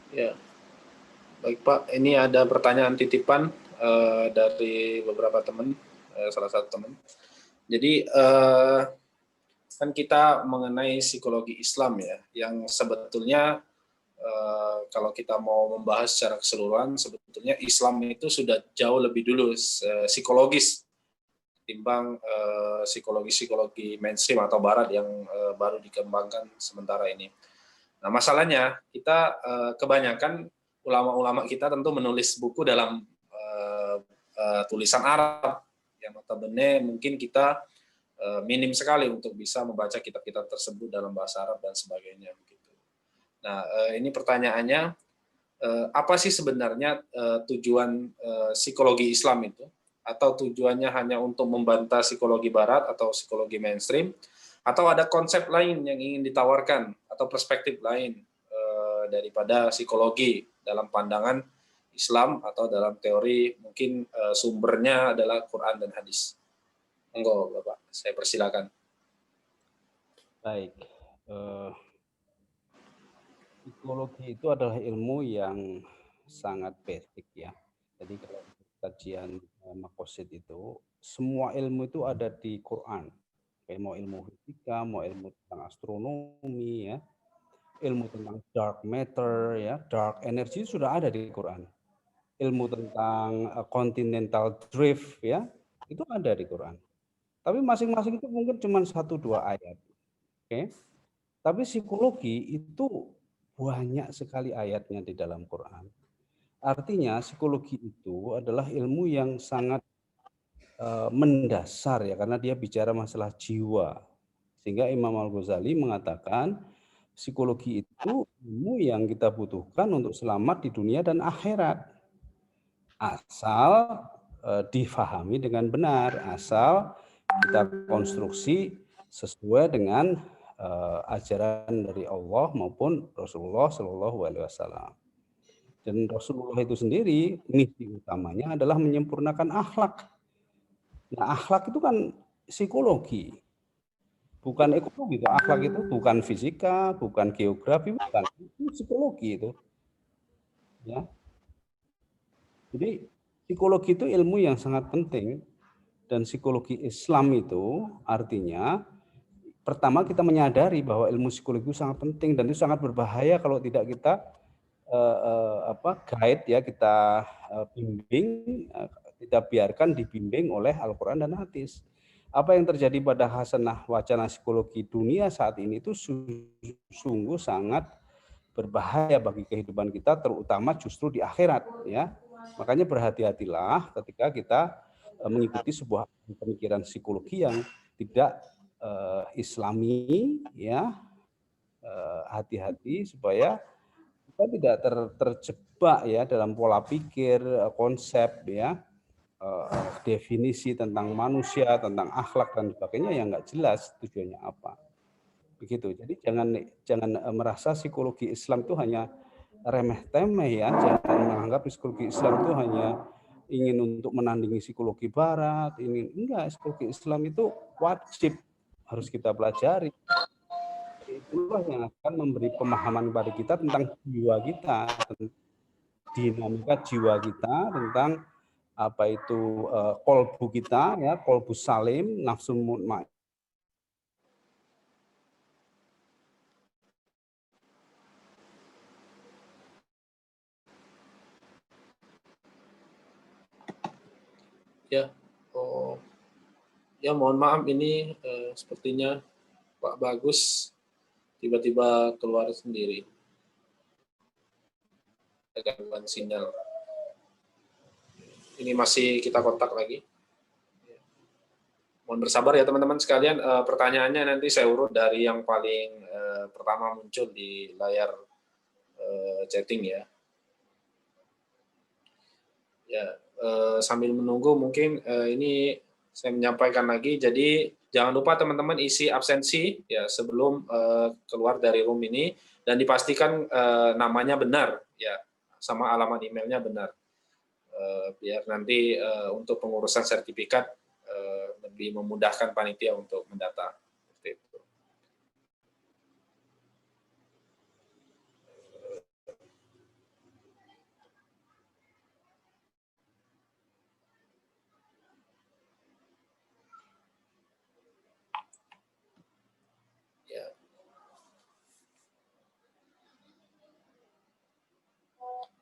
Ya, baik Pak. Ini ada pertanyaan titipan dari beberapa teman, salah satu teman. Jadi kan kita mengenai psikologi Islam ya, yang sebetulnya kalau kita mau membahas secara keseluruhan, sebetulnya Islam itu sudah jauh lebih dulu psikologis timbang psikologi mainstream atau Barat yang baru dikembangkan sementara ini. Nah, masalahnya kita kebanyakan ulama-ulama kita tentu menulis buku dalam tulisan Arab yang notabene mungkin kita minim sekali untuk bisa membaca kitab-kitab tersebut dalam bahasa Arab dan sebagainya. Nah, ini pertanyaannya, apa sih sebenarnya tujuan psikologi Islam itu? Atau tujuannya hanya untuk membantah psikologi Barat atau psikologi mainstream? Atau ada konsep lain yang ingin ditawarkan atau perspektif lain daripada psikologi dalam pandangan Islam atau dalam teori mungkin sumbernya adalah Quran dan hadis? Monggo Bapak, saya persilakan. Baik. Psikologi itu adalah ilmu yang sangat basic ya. Jadi kalau kajian makosid itu, semua ilmu itu ada di Quran. Kayak mau ilmu fisika, mau ilmu tentang astronomi ya, ilmu tentang dark matter ya, dark energy sudah ada di Quran. Ilmu tentang continental drift ya, itu ada di Quran. Tapi masing-masing itu mungkin cuma 1-2 ayat. Oke. Tapi psikologi itu banyak sekali ayatnya di dalam Quran. Artinya psikologi itu adalah ilmu yang sangat mendasar ya, karena dia bicara masalah jiwa. Sehingga Imam Al-Ghazali mengatakan psikologi itu ilmu yang kita butuhkan untuk selamat di dunia dan akhirat. Asal difahami dengan benar, asal kita konstruksi sesuai dengan ajaran dari Allah maupun Rasulullah Shallallahu Alaihi Wasallam. Dan Rasulullah itu sendiri misi utamanya adalah menyempurnakan akhlak. Nah, akhlak itu kan psikologi, bukan ekonomi. Akhlak itu bukan fisika, bukan geografi, bukan, itu psikologi itu. Ya. Jadi psikologi itu ilmu yang sangat penting, dan psikologi Islam itu artinya pertama kita menyadari bahwa ilmu psikologi itu sangat penting dan itu sangat berbahaya kalau tidak kita guide ya, kita bimbing, kita biarkan dibimbing oleh Al-Quran dan hadis. apa yang terjadi pada khasanah wacana psikologi dunia saat ini itu sungguh sangat berbahaya bagi kehidupan kita, terutama justru di akhirat, ya. Makanya berhati-hatilah ketika kita mengikuti sebuah pemikiran psikologi yang tidak Islami, ya. Hati-hati supaya kita tidak terjebak ya dalam pola pikir, konsep, ya. Definisi tentang manusia, tentang akhlak dan sebagainya yang nggak jelas tujuannya apa. Begitu. Jadi jangan merasa psikologi Islam itu hanya remeh-temeh ya, jangan menganggap psikologi Islam itu hanya ingin untuk menandingi psikologi barat, enggak, psikologi Islam itu wajib harus kita pelajari. Itulah yang akan memberi pemahaman kepada kita tentang jiwa kita, tentang dinamika jiwa kita, tentang apa itu kolbu kita, ya, kolbu salim, nafsu mutmain. Ya, ya mohon maaf ini sepertinya Pak Bagus tiba-tiba keluar sendiri. Ada gangguan sinyal. Ini masih kita kontak lagi. Mohon bersabar ya teman-teman sekalian. Pertanyaannya nanti saya urut dari yang paling pertama muncul di layar chatting ya. Ya, sambil menunggu mungkin ini saya menyampaikan lagi. Jadi jangan lupa teman-teman isi absensi ya sebelum keluar dari room ini dan dipastikan namanya benar ya sama alamat emailnya benar. Biar nanti untuk pengurusan sertifikat lebih memudahkan panitia untuk mendata. Seperti itu. Ya.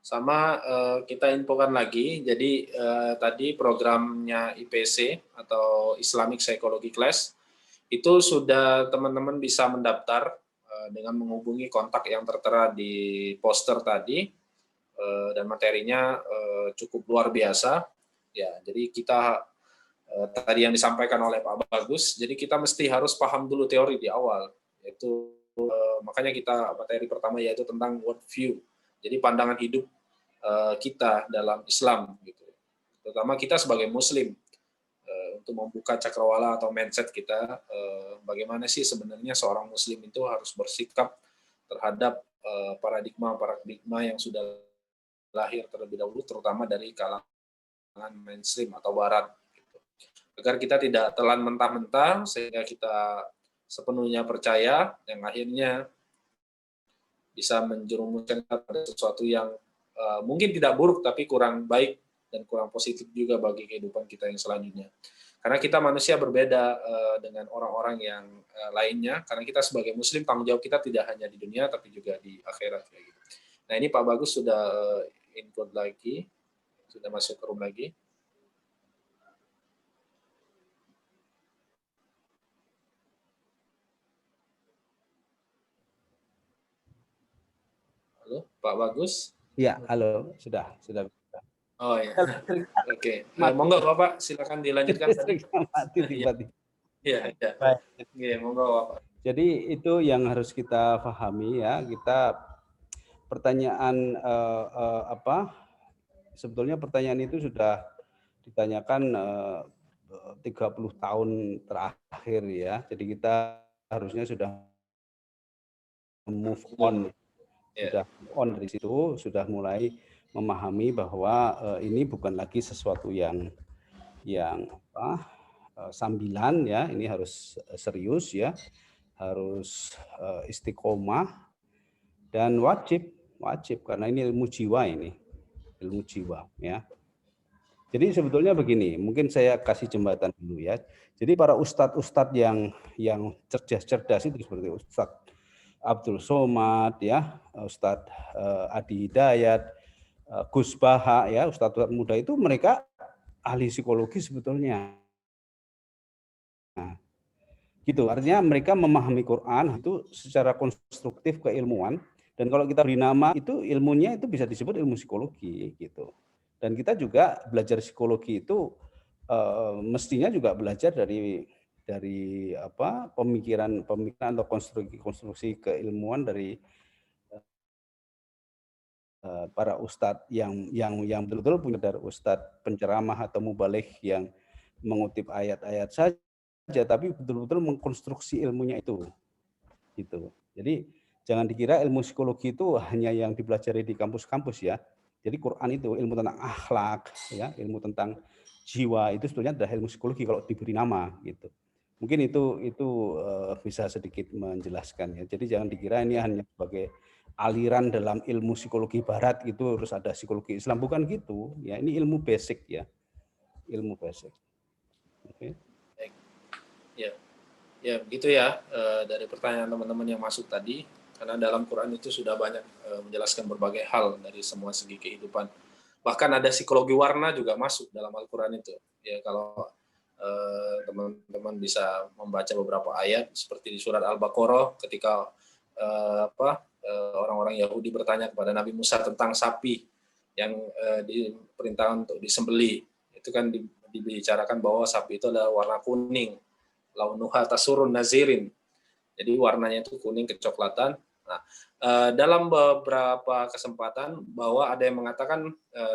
Sama kita infokan lagi, jadi tadi programnya IPC atau Islamic Psychology Class itu sudah teman-teman bisa mendaftar dengan menghubungi kontak yang tertera di poster tadi dan materinya cukup luar biasa. Ya, jadi kita tadi yang disampaikan oleh Pak Bagus, jadi kita mesti harus paham dulu teori di awal, yaitu makanya kita materi pertama yaitu tentang world view. Jadi pandangan hidup kita dalam Islam gitu. Terutama kita sebagai muslim untuk membuka cakrawala atau mindset kita bagaimana sih sebenarnya seorang muslim itu harus bersikap terhadap paradigma yang sudah lahir terlebih dahulu terutama dari kalangan mainstream atau barat gitu. Agar kita tidak telan mentah-mentah sehingga kita sepenuhnya percaya yang akhirnya bisa menjerumuskan pada sesuatu yang mungkin tidak buruk tapi kurang baik dan kurang positif juga bagi kehidupan kita yang selanjutnya. Karena kita manusia berbeda dengan orang-orang yang lainnya, karena kita sebagai muslim tanggung jawab kita tidak hanya di dunia tapi juga di akhirat. Nah ini Pak Bagus sudah input lagi, sudah masuk ke room lagi. Halo Pak Bagus? Ya, halo, sudah. Oh ya, oke. Monggo Bapak, silakan dilanjutkan. Mati tiba-tiba. Iya. Oke, monggo Bapak. Jadi itu yang harus kita pahami ya. Kita pertanyaan sebetulnya pertanyaan itu sudah ditanyakan 30 tahun terakhir ya. Jadi kita harusnya sudah move on. Sudah on dari situ, sudah mulai memahami bahwa ini bukan lagi sesuatu yang sambilan ya, ini harus serius ya, harus istiqomah dan wajib karena ini ilmu jiwa ya. Jadi sebetulnya begini, mungkin saya kasih jembatan dulu ya. Jadi para ustadz yang cerdas itu seperti Ustadz Abdul Somad ya, Ustadz Adi Hidayat, Gus Baha ya, Ustadz muda itu mereka ahli psikologi sebetulnya. Gitu. Artinya mereka memahami Quran itu secara konstruktif keilmuan, dan kalau kita beri nama itu ilmunya itu bisa disebut ilmu psikologi gitu. Dan kita juga belajar psikologi itu mestinya juga belajar dari pemikiran atau konstruksi keilmuan dari para ustadz yang betul-betul punya dari ustadz penceramah atau mubaligh yang mengutip ayat-ayat saja, tapi betul-betul mengkonstruksi ilmunya itu. Gitu. Jadi jangan dikira ilmu psikologi itu hanya yang dipelajari di kampus-kampus ya. Jadi Quran itu ilmu tentang akhlak, ya, ilmu tentang jiwa itu sebetulnya adalah ilmu psikologi kalau diberi nama gitu. Mungkin itu bisa sedikit menjelaskan ya. Jadi jangan dikira ini hanya sebagai aliran dalam ilmu psikologi barat itu harus ada psikologi Islam, bukan gitu. Ya, ini ilmu basic ya. Ilmu basic. Oke. Ya begitu ya, dari pertanyaan teman-teman yang masuk tadi, karena dalam Quran itu sudah banyak menjelaskan berbagai hal dari semua segi kehidupan. Bahkan ada psikologi warna juga masuk dalam Al-Quran itu. Ya, kalau teman-teman bisa membaca beberapa ayat seperti di surat Al-Baqarah ketika orang-orang Yahudi bertanya kepada Nabi Musa tentang sapi yang diperintahkan untuk disembelih. Itu kan dibicarakan bahwa sapi itu adalah warna kuning. Launuha tasurun nazirin. Jadi warnanya itu kuning kecoklatan. Nah, dalam beberapa kesempatan bahwa ada yang mengatakan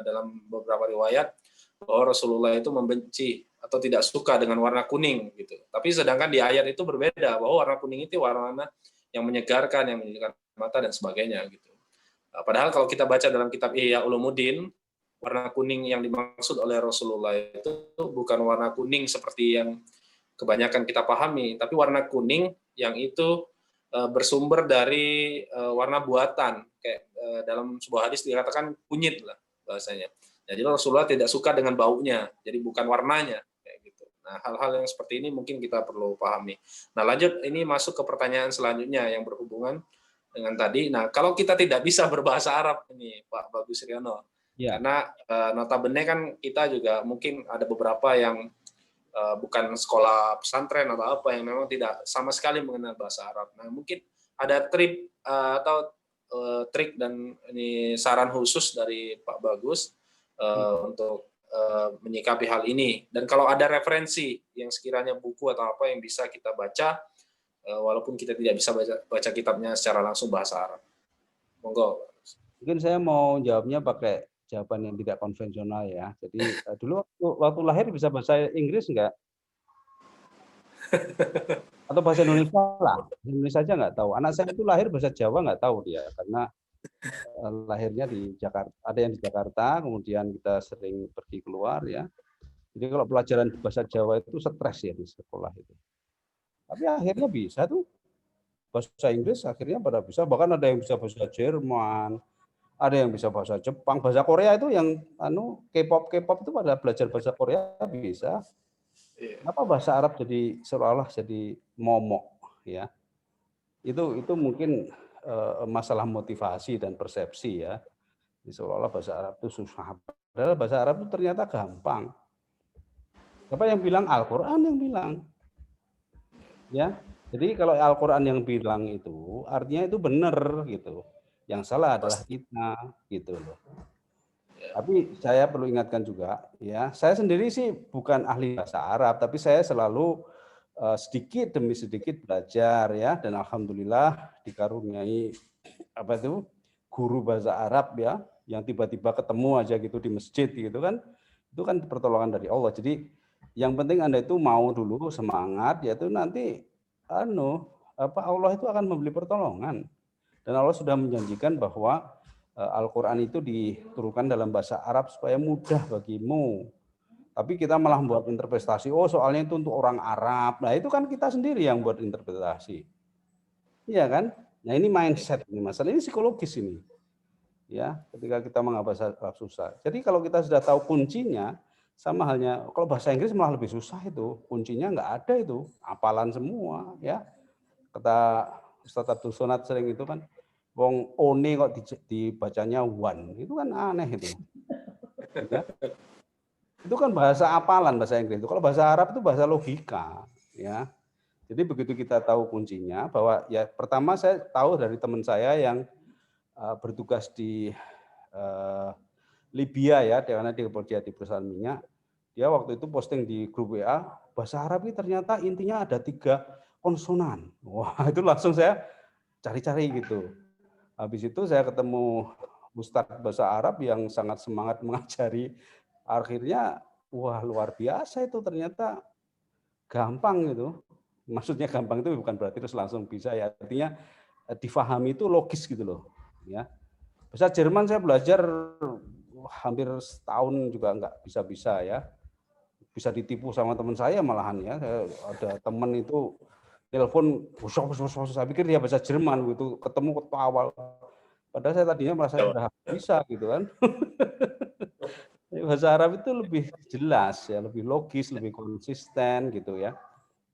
dalam beberapa riwayat bahwa Rasulullah itu membenci atau tidak suka dengan warna kuning gitu. Tapi sedangkan di ayat itu berbeda bahwa warna kuning itu warna yang menyegarkan, yang menyejukkan mata dan sebagainya gitu. Padahal kalau kita baca dalam kitab Ihya Ulumuddin, warna kuning yang dimaksud oleh Rasulullah itu bukan warna kuning seperti yang kebanyakan kita pahami, tapi warna kuning yang itu bersumber dari warna buatan. Kayak dalam sebuah hadis dikatakan kunyit lah bahasanya. Jadi Rasulullah tidak suka dengan baunya, jadi bukan warnanya kayak gitu. Nah, hal-hal yang seperti ini mungkin kita perlu pahami. Nah, lanjut ini masuk ke pertanyaan selanjutnya yang berhubungan dengan tadi. Nah, kalau kita tidak bisa berbahasa Arab ini Pak Bagus Riono, ya. Karena notabene kan kita juga mungkin ada beberapa yang bukan sekolah pesantren atau apa yang memang tidak sama sekali mengenal bahasa Arab. Nah, mungkin ada trik dan ini saran khusus dari Pak Bagus untuk menyikapi hal ini. Dan kalau ada referensi yang sekiranya buku atau apa yang bisa kita baca, walaupun kita tidak bisa baca kitabnya secara langsung bahasa Arab. Monggo. Mungkin saya mau jawabnya pakai jawaban yang tidak konvensional ya. Jadi dulu waktu lahir bisa bahasa Inggris enggak? Atau bahasa Indonesia lah. Indonesia aja nggak tahu. Anak saya itu lahir bahasa Jawa nggak tahu dia, karena lahirnya di Jakarta. Ada yang di Jakarta, kemudian kita sering pergi keluar ya. Jadi kalau pelajaran bahasa Jawa itu stres ya di sekolah itu. Tapi akhirnya bisa tuh. Bahasa Inggris akhirnya pada bisa. Bahkan ada yang bisa bahasa Jerman. Ada yang bisa bahasa Jepang, bahasa Korea itu yang K-pop itu pada belajar bahasa Korea bisa. Kenapa bahasa Arab jadi seolah-olah jadi momok ya? Itu mungkin masalah motivasi dan persepsi ya. Seolah-olah bahasa Arab itu susah. Padahal bahasa Arab itu ternyata gampang. Siapa yang bilang? Al-Qur'an yang bilang. Ya. Jadi kalau Al-Qur'an yang bilang itu artinya itu benar gitu. Yang salah adalah kita, gitu loh. Tapi saya perlu ingatkan juga, ya, saya sendiri sih bukan ahli bahasa Arab, tapi saya selalu sedikit demi sedikit belajar, ya, dan alhamdulillah dikaruniai guru bahasa Arab ya, yang tiba-tiba ketemu aja gitu di masjid, gitu kan, itu kan pertolongan dari Allah. Jadi yang penting Anda itu mau dulu semangat, yaitu nanti Allah itu akan memberi pertolongan. Dan Allah sudah menjanjikan bahwa Al-Quran itu diturunkan dalam bahasa Arab supaya mudah bagimu. Tapi kita malah membuat interpretasi, soalnya itu untuk orang Arab. Nah itu kan kita sendiri yang buat interpretasi. Iya kan? Nah ini mindset, ini masalah ini psikologis ini. Ya, ketika kita menghafal bahasa Arab susah. Jadi kalau kita sudah tahu kuncinya, sama halnya kalau bahasa Inggris malah lebih susah itu. Kuncinya nggak ada itu, hafalan semua. Ya, kata Ustadz Abdul Sonat sering itu kan, wong one kok dibacanya one, itu kan aneh itu. Ya. Itu kan bahasa hafalan bahasa Inggris itu. Kalau bahasa Arab itu bahasa logika. ya. Jadi begitu kita tahu kuncinya, bahwa ya pertama saya tahu dari teman saya yang bertugas di Libya ya, karena dia bekerja di perusahaan minyak. Dia waktu itu posting di grup WA, bahasa Arab ini ternyata intinya ada 3 konsonan. Wah, itu langsung saya cari-cari gitu. Habis itu saya ketemu Ustadz bahasa Arab yang sangat semangat mengajari. Akhirnya, wah luar biasa itu, ternyata gampang gitu. Maksudnya gampang itu bukan berarti terus langsung bisa ya. Artinya difahami itu logis gitu loh. Ya. Bahasa Jerman saya belajar hampir setahun juga nggak bisa-bisa ya. Bisa ditipu sama teman saya malahan ya. Ada teman itu telepon, saya pikir dia bahasa Jerman gitu, ketemu ketawa. Padahal saya tadinya merasa sudah bisa gitu kan. Bahasa Arab itu lebih jelas ya, lebih logis, lebih konsisten gitu ya.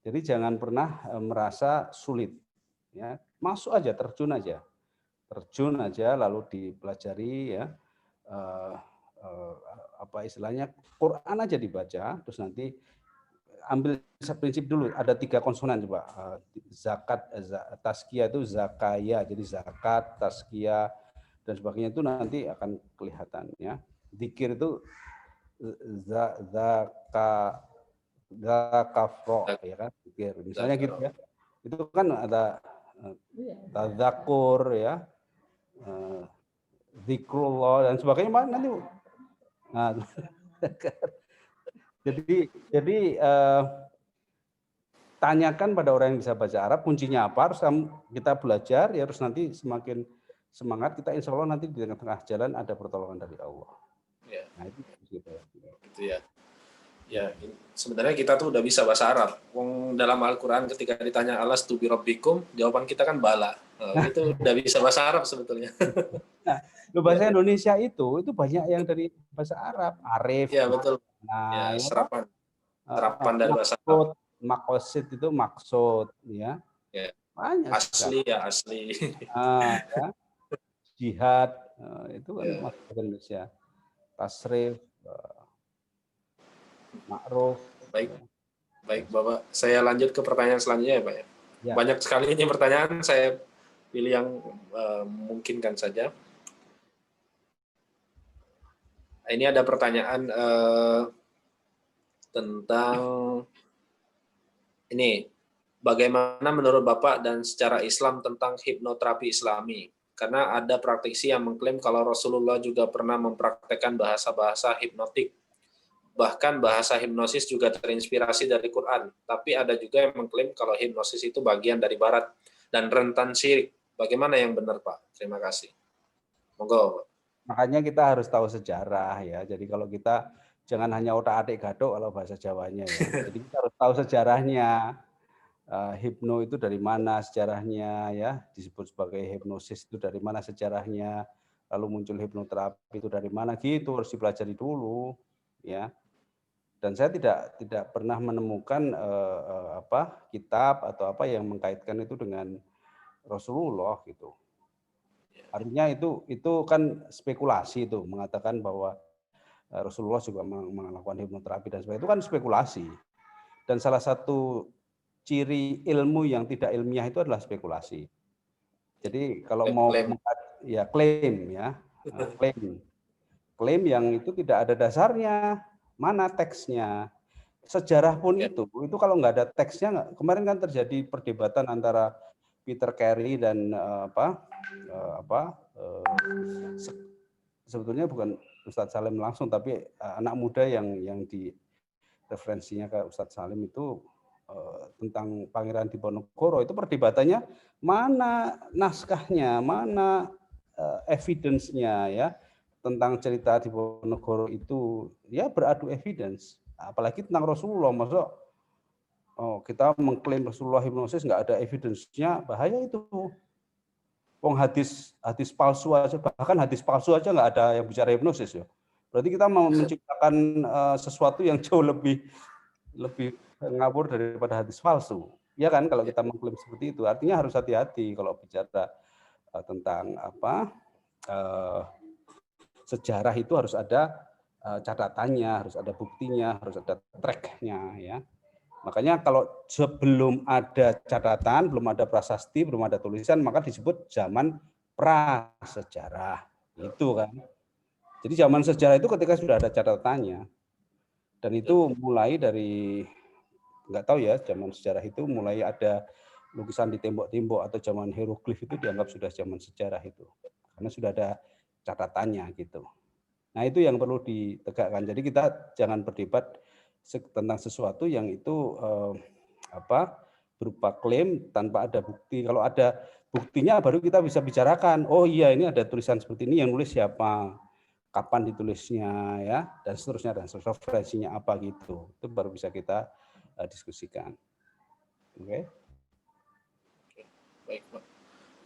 Jadi jangan pernah merasa sulit ya. Masuk aja, terjun aja lalu dipelajari ya. Apa istilahnya, Quran aja dibaca, terus nanti ambil prinsip dulu, ada 3 konsonan coba. Zakat, tazkiyah itu zakaya, jadi zakat, tazkiyah dan sebagainya itu nanti akan kelihatan ya. Zikir itu zakafro ya kan, zikir misalnya gitu ya. Itu kan ada tadzakur ya, zikrullah dan sebagainya, nanti nah, jadi tanyakan pada orang yang bisa baca Arab kuncinya apa, harus kita belajar ya, harus nanti semakin semangat kita, insya Allah nanti di tengah-tengah jalan ada pertolongan dari Allah. Ya. Nah itu gitu ya. Ya, sebenarnya kita tuh udah bisa bahasa Arab. Dalam Al-Quran ketika ditanya alastu bi rabbikum, jawaban kita kan bala. Itu udah bisa bahasa Arab sebetulnya. Nah, bahasa Indonesia itu banyak yang dari bahasa Arab, arif. Ya betul. Nah, ya, serapan dari bahasa Arab. Makosid itu maksud, ya. Ya. Banyak. Asli ya asli. Ya. Jihad itu kan bahasa Indonesia. Tasrif, ma'ruf. Baik Bapak, saya lanjut ke pertanyaan selanjutnya ya Pak ya. Banyak sekali ini pertanyaan, saya pilih yang memungkinkan saja. Ini ada pertanyaan tentang ini, bagaimana menurut Bapak dan secara Islam tentang hipnoterapi Islami? Karena ada praktisi yang mengklaim kalau Rasulullah juga pernah mempraktekkan bahasa-bahasa hipnotik. Bahkan bahasa hipnosis juga terinspirasi dari Quran. Tapi ada juga yang mengklaim kalau hipnosis itu bagian dari Barat dan rentan syirik. Bagaimana yang benar, Pak? Terima kasih. Monggo. Makanya kita harus tahu sejarah ya. Jadi kalau kita jangan hanya otak-atik gadok kalau bahasa Jawanya ya. Jadi kita harus tahu sejarahnya. Hipno itu dari mana sejarahnya ya, disebut sebagai hipnosis itu dari mana sejarahnya, lalu muncul hipnoterapi itu dari mana, gitu harus dipelajari dulu ya. Dan saya tidak pernah menemukan kitab atau apa yang mengkaitkan itu dengan Rasulullah gitu. Artinya itu kan spekulasi, itu mengatakan bahwa Rasulullah juga melakukan hipnoterapi dan sebagainya, itu kan spekulasi. Dan salah satu ciri ilmu yang tidak ilmiah itu adalah spekulasi. Jadi kalau mau ya klaim ya, klaim yang itu tidak ada dasarnya, mana teksnya. Sejarah pun itu kalau nggak ada teksnya, kemarin kan terjadi perdebatan antara Peter Carey dan sebetulnya bukan Ustadz Salim langsung, tapi anak muda yang di referensinya ke Ustadz Salim itu tentang Pangeran Diponegoro. Itu perdebatannya mana naskahnya, mana evidence-nya ya tentang cerita Diponegoro itu, ya beradu evidence. Apalagi tentang Rasulullah, masa kita mengklaim Rasulullah hipnosis nggak ada evidence-nya, bahaya itu. Wong hadis palsu aja, bahkan hadis palsu aja nggak ada yang bicara hipnosis ya. Berarti kita mau menciptakan sesuatu yang jauh lebih ngawur daripada hadis palsu. Ya kan, kalau kita mengklaim seperti itu, artinya harus hati-hati kalau bicara tentang sejarah itu harus ada catatannya, harus ada buktinya, harus ada track-nya ya. Makanya kalau sebelum ada catatan, belum ada prasasti, belum ada tulisan, maka disebut zaman prasejarah. Itu kan. Jadi zaman sejarah itu ketika sudah ada catatannya. Dan itu mulai dari, nggak tahu ya, zaman sejarah itu mulai ada lukisan di tembok-tembok atau zaman hieroglif itu dianggap sudah zaman sejarah itu. Karena sudah ada catatannya gitu. Nah, itu yang perlu ditegakkan. Jadi kita jangan berdebat tentang sesuatu yang itu berupa klaim tanpa ada bukti. Kalau ada buktinya baru kita bisa bicarakan. Oh iya, ini ada tulisan seperti ini, yang nulis siapa, kapan ditulisnya, ya, dan seterusnya, dan referensinya apa gitu. Itu baru bisa kita diskusikan. Oke. Baik, Pak.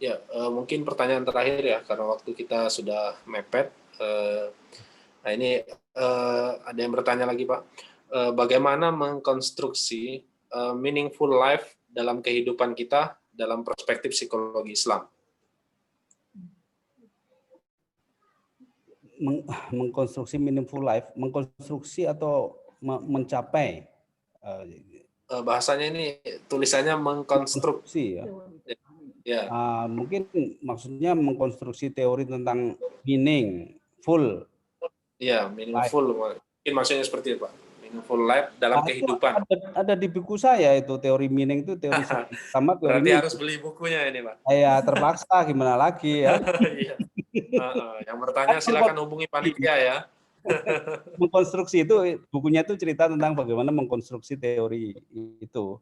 Ya, mungkin pertanyaan terakhir ya, karena waktu kita sudah mepet. Nah, ini ada yang bertanya lagi, Pak. Bagaimana mengkonstruksi meaningful life dalam kehidupan kita dalam perspektif psikologi Islam? Mengkonstruksi meaningful life, mengkonstruksi atau mencapai? Bahasanya ini tulisannya mengkonstruksi ya. Ya. Mungkin maksudnya mengkonstruksi teori tentang meaningful. Iya, meaningful. Mungkin maksudnya seperti itu, Pak. Meaningful life dalam kehidupan. Ada di buku saya itu, teori meaning itu teori sama teori. Berarti harus beli bukunya ini, Pak. Ya terpaksa, gimana lagi ya. Iya. Yang bertanya silakan hubungi panitia ya. Mengkonstruksi itu, bukunya itu cerita tentang bagaimana mengkonstruksi teori itu.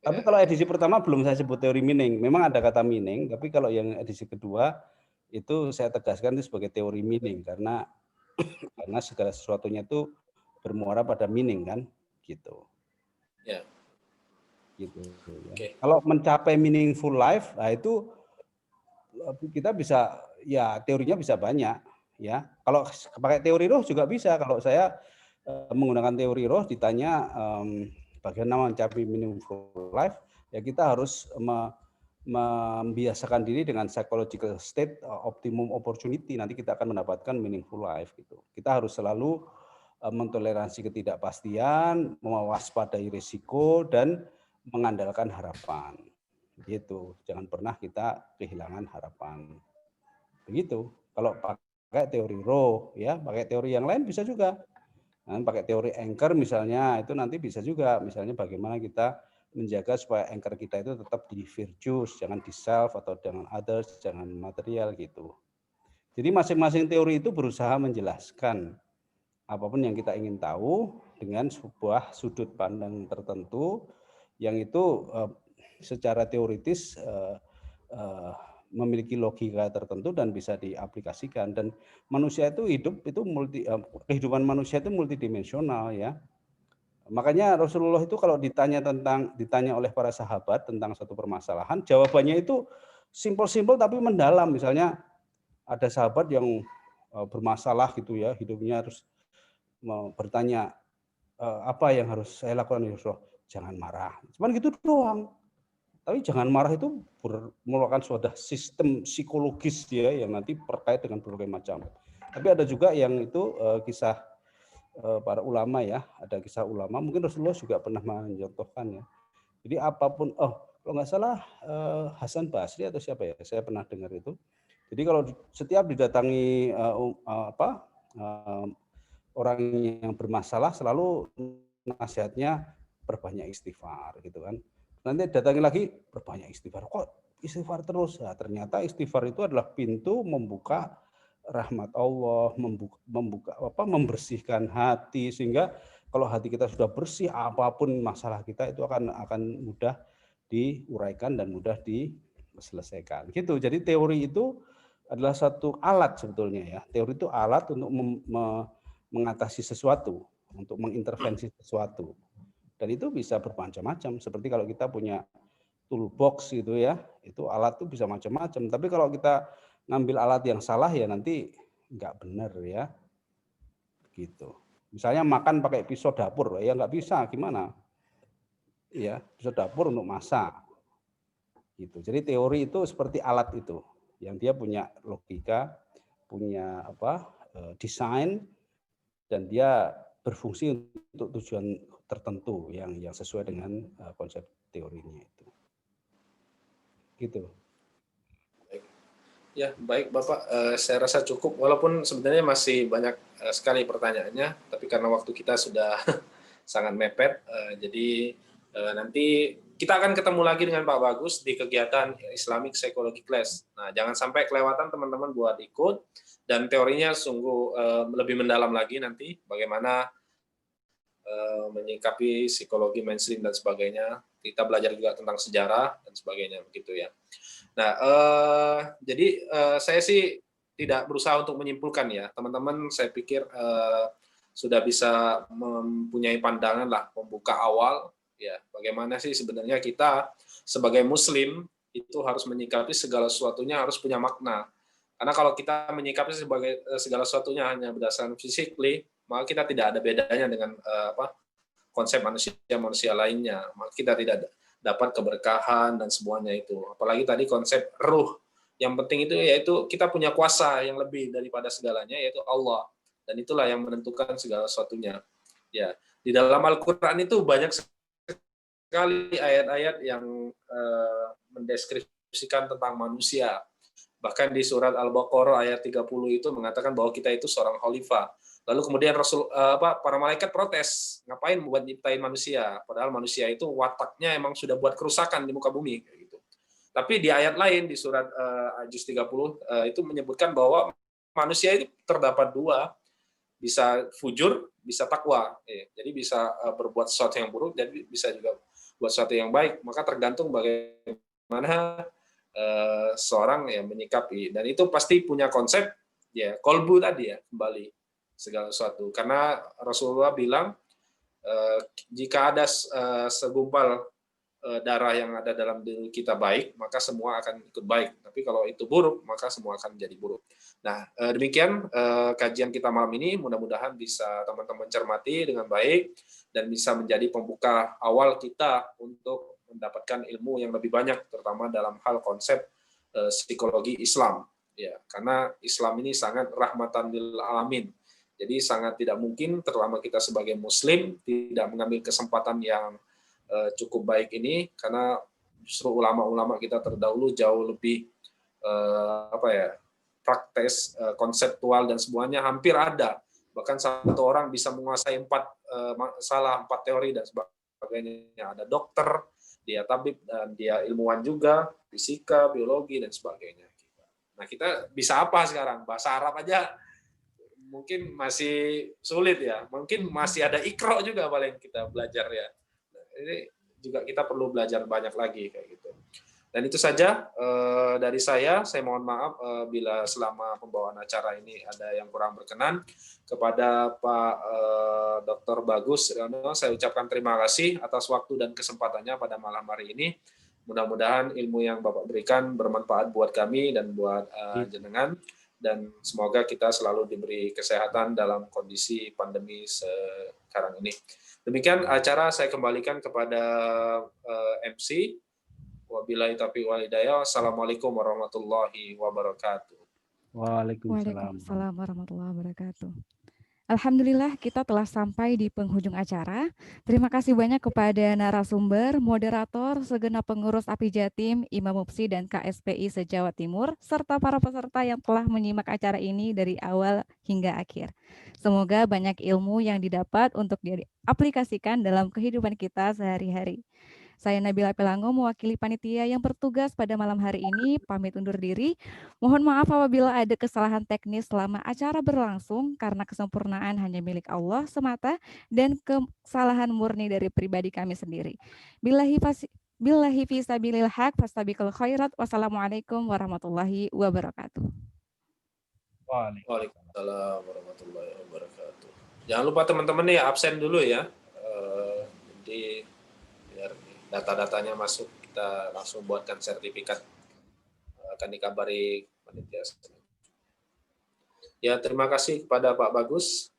Tapi kalau edisi pertama belum saya sebut teori meaning. Memang ada kata meaning, tapi kalau yang edisi kedua itu saya tegaskan itu sebagai teori meaning karena segala sesuatunya itu bermuara pada meaning kan, gitu. Ya. Gitu. Ya. Kalau mencapai meaningful life, nah itu kita bisa, ya teorinya bisa banyak, ya. Kalau pakai teori roh juga bisa. Kalau saya menggunakan teori roh, ditanya bagaimana mencapai meaningful life, ya kita harus membiasakan diri dengan psychological state optimum opportunity. Nanti kita akan mendapatkan meaningful life gitu. Kita harus selalu mentoleransi ketidakpastian, mewaspadai risiko, dan mengandalkan harapan. Gitu. Jangan pernah kita kehilangan harapan. Begitu. Kalau pakai teori roh, ya, pakai teori yang lain bisa juga. Nah, pakai teori anchor misalnya, itu nanti bisa juga. Misalnya bagaimana kita menjaga supaya anchor kita itu tetap di virtues, jangan di self atau dengan others, jangan material gitu. Jadi masing-masing teori itu berusaha menjelaskan apapun yang kita ingin tahu dengan sebuah sudut pandang tertentu yang itu secara teoritis memiliki logika tertentu dan bisa diaplikasikan. Dan manusia itu hidup itu kehidupan manusia itu multidimensional ya. Makanya Rasulullah itu kalau ditanya oleh para sahabat tentang satu permasalahan, jawabannya itu simpel-simpel tapi mendalam. Misalnya ada sahabat yang bermasalah gitu ya, hidupnya harus bertanya apa yang harus saya lakukan ya Rasulullah? Jangan marah. Cuman gitu doang. Tapi jangan marah itu merupakan suatu sistem psikologis ya yang nanti terkait dengan berbagai macam. Tapi ada juga yang itu kisah para ulama ya, ada kisah ulama. Mungkin Rasulullah juga pernah mencontohkan ya. Jadi apapun, kalau nggak salah Hasan Basri atau siapa ya, saya pernah dengar itu. Jadi kalau setiap didatangi orang yang bermasalah, selalu nasihatnya perbanyak istighfar gitu kan. Nanti datangi lagi, berbanyak istighfar. Kok istighfar terus? Nah, ternyata istighfar itu adalah pintu membuka rahmat Allah, membersihkan hati, sehingga kalau hati kita sudah bersih, apapun masalah kita itu akan mudah diuraikan dan mudah diselesaikan. Gitu. Jadi teori itu adalah satu alat sebetulnya ya. Teori itu alat untuk mengatasi sesuatu, untuk mengintervensi sesuatu. Dan itu bisa bermacam-macam. Seperti kalau kita punya toolbox gitu ya, itu alat itu bisa macam-macam. Tapi kalau kita ngambil alat yang salah ya nanti nggak benar ya. Gitu. Misalnya makan pakai pisau dapur, ya nggak bisa, gimana? Ya, pisau dapur untuk masak. Gitu. Jadi teori itu seperti alat itu, yang dia punya logika, punya desain, dan dia berfungsi untuk tertentu yang sesuai dengan konsep teorinya itu. Gitu. Ya, baik Bapak, saya rasa cukup, walaupun sebenarnya masih banyak sekali pertanyaannya, tapi karena waktu kita sudah sangat mepet, jadi nanti kita akan ketemu lagi dengan Pak Bagus di kegiatan Islamic Psychology Class. Nah, jangan sampai kelewatan teman-teman buat ikut, dan teorinya sungguh lebih mendalam lagi nanti, bagaimana menyikapi psikologi mainstream dan sebagainya. Kita belajar juga tentang sejarah dan sebagainya, begitu ya. Nah, jadi saya sih tidak berusaha untuk menyimpulkan ya, teman-teman. Saya pikir sudah bisa mempunyai pandangan lah, membuka awal ya, bagaimana sih sebenarnya kita sebagai Muslim itu harus menyikapi segala sesuatunya harus punya makna. Karena kalau kita menyikapi sebagai segala sesuatunya hanya berdasarkan physically, maka kita tidak ada bedanya dengan konsep manusia lainnya. Maka kita tidak dapat keberkahan dan semuanya itu. Apalagi tadi konsep ruh. Yang penting itu yaitu kita punya kuasa yang lebih daripada segalanya, yaitu Allah. Dan itulah yang menentukan segala sesuatunya. Ya, di dalam Al-Qur'an itu banyak sekali ayat-ayat yang mendeskripsikan tentang manusia. Bahkan di surat Al-Baqarah ayat 30 itu mengatakan bahwa kita itu seorang khalifah. Lalu kemudian para malaikat protes, ngapain buat nyiptain manusia? Padahal manusia itu wataknya emang sudah buat kerusakan di muka bumi. Gitu. Tapi di ayat lain, di surat Juz 30, itu menyebutkan bahwa manusia itu terdapat dua, bisa fujur, bisa takwa. Jadi bisa berbuat sesuatu yang buruk, dan bisa juga buat sesuatu yang baik. Maka tergantung bagaimana seorang yang menyikapi. Dan itu pasti punya konsep, ya kolbu tadi ya, kembali segala sesuatu. Karena Rasulullah bilang jika ada segumpal darah yang ada dalam diri kita baik, maka semua akan ikut baik. Tapi kalau itu buruk, maka semua akan menjadi buruk. Nah, demikian kajian kita malam ini. Mudah-mudahan bisa teman-teman cermati dengan baik dan bisa menjadi pembuka awal kita untuk mendapatkan ilmu yang lebih banyak, terutama dalam hal konsep psikologi Islam. Ya, karena Islam ini sangat rahmatan lil alamin. Jadi sangat tidak mungkin terutama kita sebagai Muslim tidak mengambil kesempatan yang cukup baik ini, karena justru ulama-ulama kita terdahulu jauh lebih praktis, konseptual dan semuanya hampir ada. Bahkan satu orang bisa menguasai 4 teori dan sebagainya. Ada dokter, dia tabib, dan dia ilmuwan juga, fisika, biologi dan sebagainya. Nah, kita bisa apa sekarang? Bahasa Arab aja mungkin masih sulit ya, mungkin masih ada ikro juga paling kita belajar ya. Nah, ini juga kita perlu belajar banyak lagi kayak gitu. Dan itu saja dari saya mohon maaf bila selama pembawaan acara ini ada yang kurang berkenan. Kepada Pak Dr. Bagus Riono, saya ucapkan terima kasih atas waktu dan kesempatannya pada malam hari ini. Mudah-mudahan ilmu yang Bapak berikan bermanfaat buat kami dan buat jenengan. Dan semoga kita selalu diberi kesehatan dalam kondisi pandemi sekarang ini. Demikian acara, saya kembalikan kepada MC. Wabillahi taufiq wal hidayah. Assalamualaikum warahmatullahi wabarakatuh. Waalaikumsalam warahmatullahi wabarakatuh. Alhamdulillah kita telah sampai di penghujung acara. Terima kasih banyak kepada narasumber, moderator, segenap pengurus API Jatim, Imam Mupsi dan KSPI se-Jawa Timur, serta para peserta yang telah menyimak acara ini dari awal hingga akhir. Semoga banyak ilmu yang didapat untuk diaplikasikan dalam kehidupan kita sehari-hari. Saya Nabila Pelango mewakili panitia yang bertugas pada malam hari ini, pamit undur diri. Mohon maaf apabila ada kesalahan teknis selama acara berlangsung karena kesempurnaan hanya milik Allah semata dan kesalahan murni dari pribadi kami sendiri. Billahi fisabilil haq fastabiqul khairat. Wassalamualaikum warahmatullahi wabarakatuh. Waalaikumsalam warahmatullahi wabarakatuh. Jangan lupa teman-teman nih absen dulu ya. Jadi biar data-datanya masuk, kita langsung buatkan sertifikat. Akan dikabari panitia. Ya, terima kasih kepada Pak Bagus.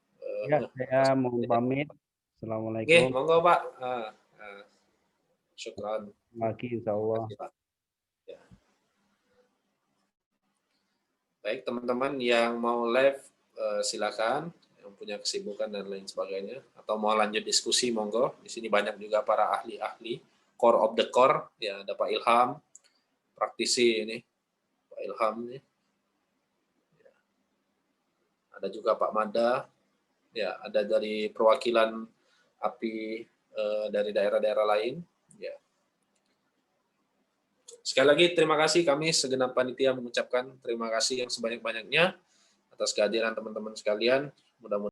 Ya, saya mohon pamit. Assalamualaikum. Monggo Pak. Syukran. Lagi insyaallah. Ya. Baik, teman-teman yang mau live silakan. Yang punya kesibukan dan lain sebagainya, atau mau lanjut diskusi, monggo. Di sini banyak juga para ahli-ahli, core of the core, ya ada Pak Ilham, praktisi ini, Pak Ilham ini. Ya. Ada juga Pak Mada, ya ada dari perwakilan API dari daerah-daerah lain. Ya. Sekali lagi terima kasih, kami segenap panitia mengucapkan terima kasih yang sebanyak-banyaknya atas kehadiran teman-teman sekalian. Mudah-mudahan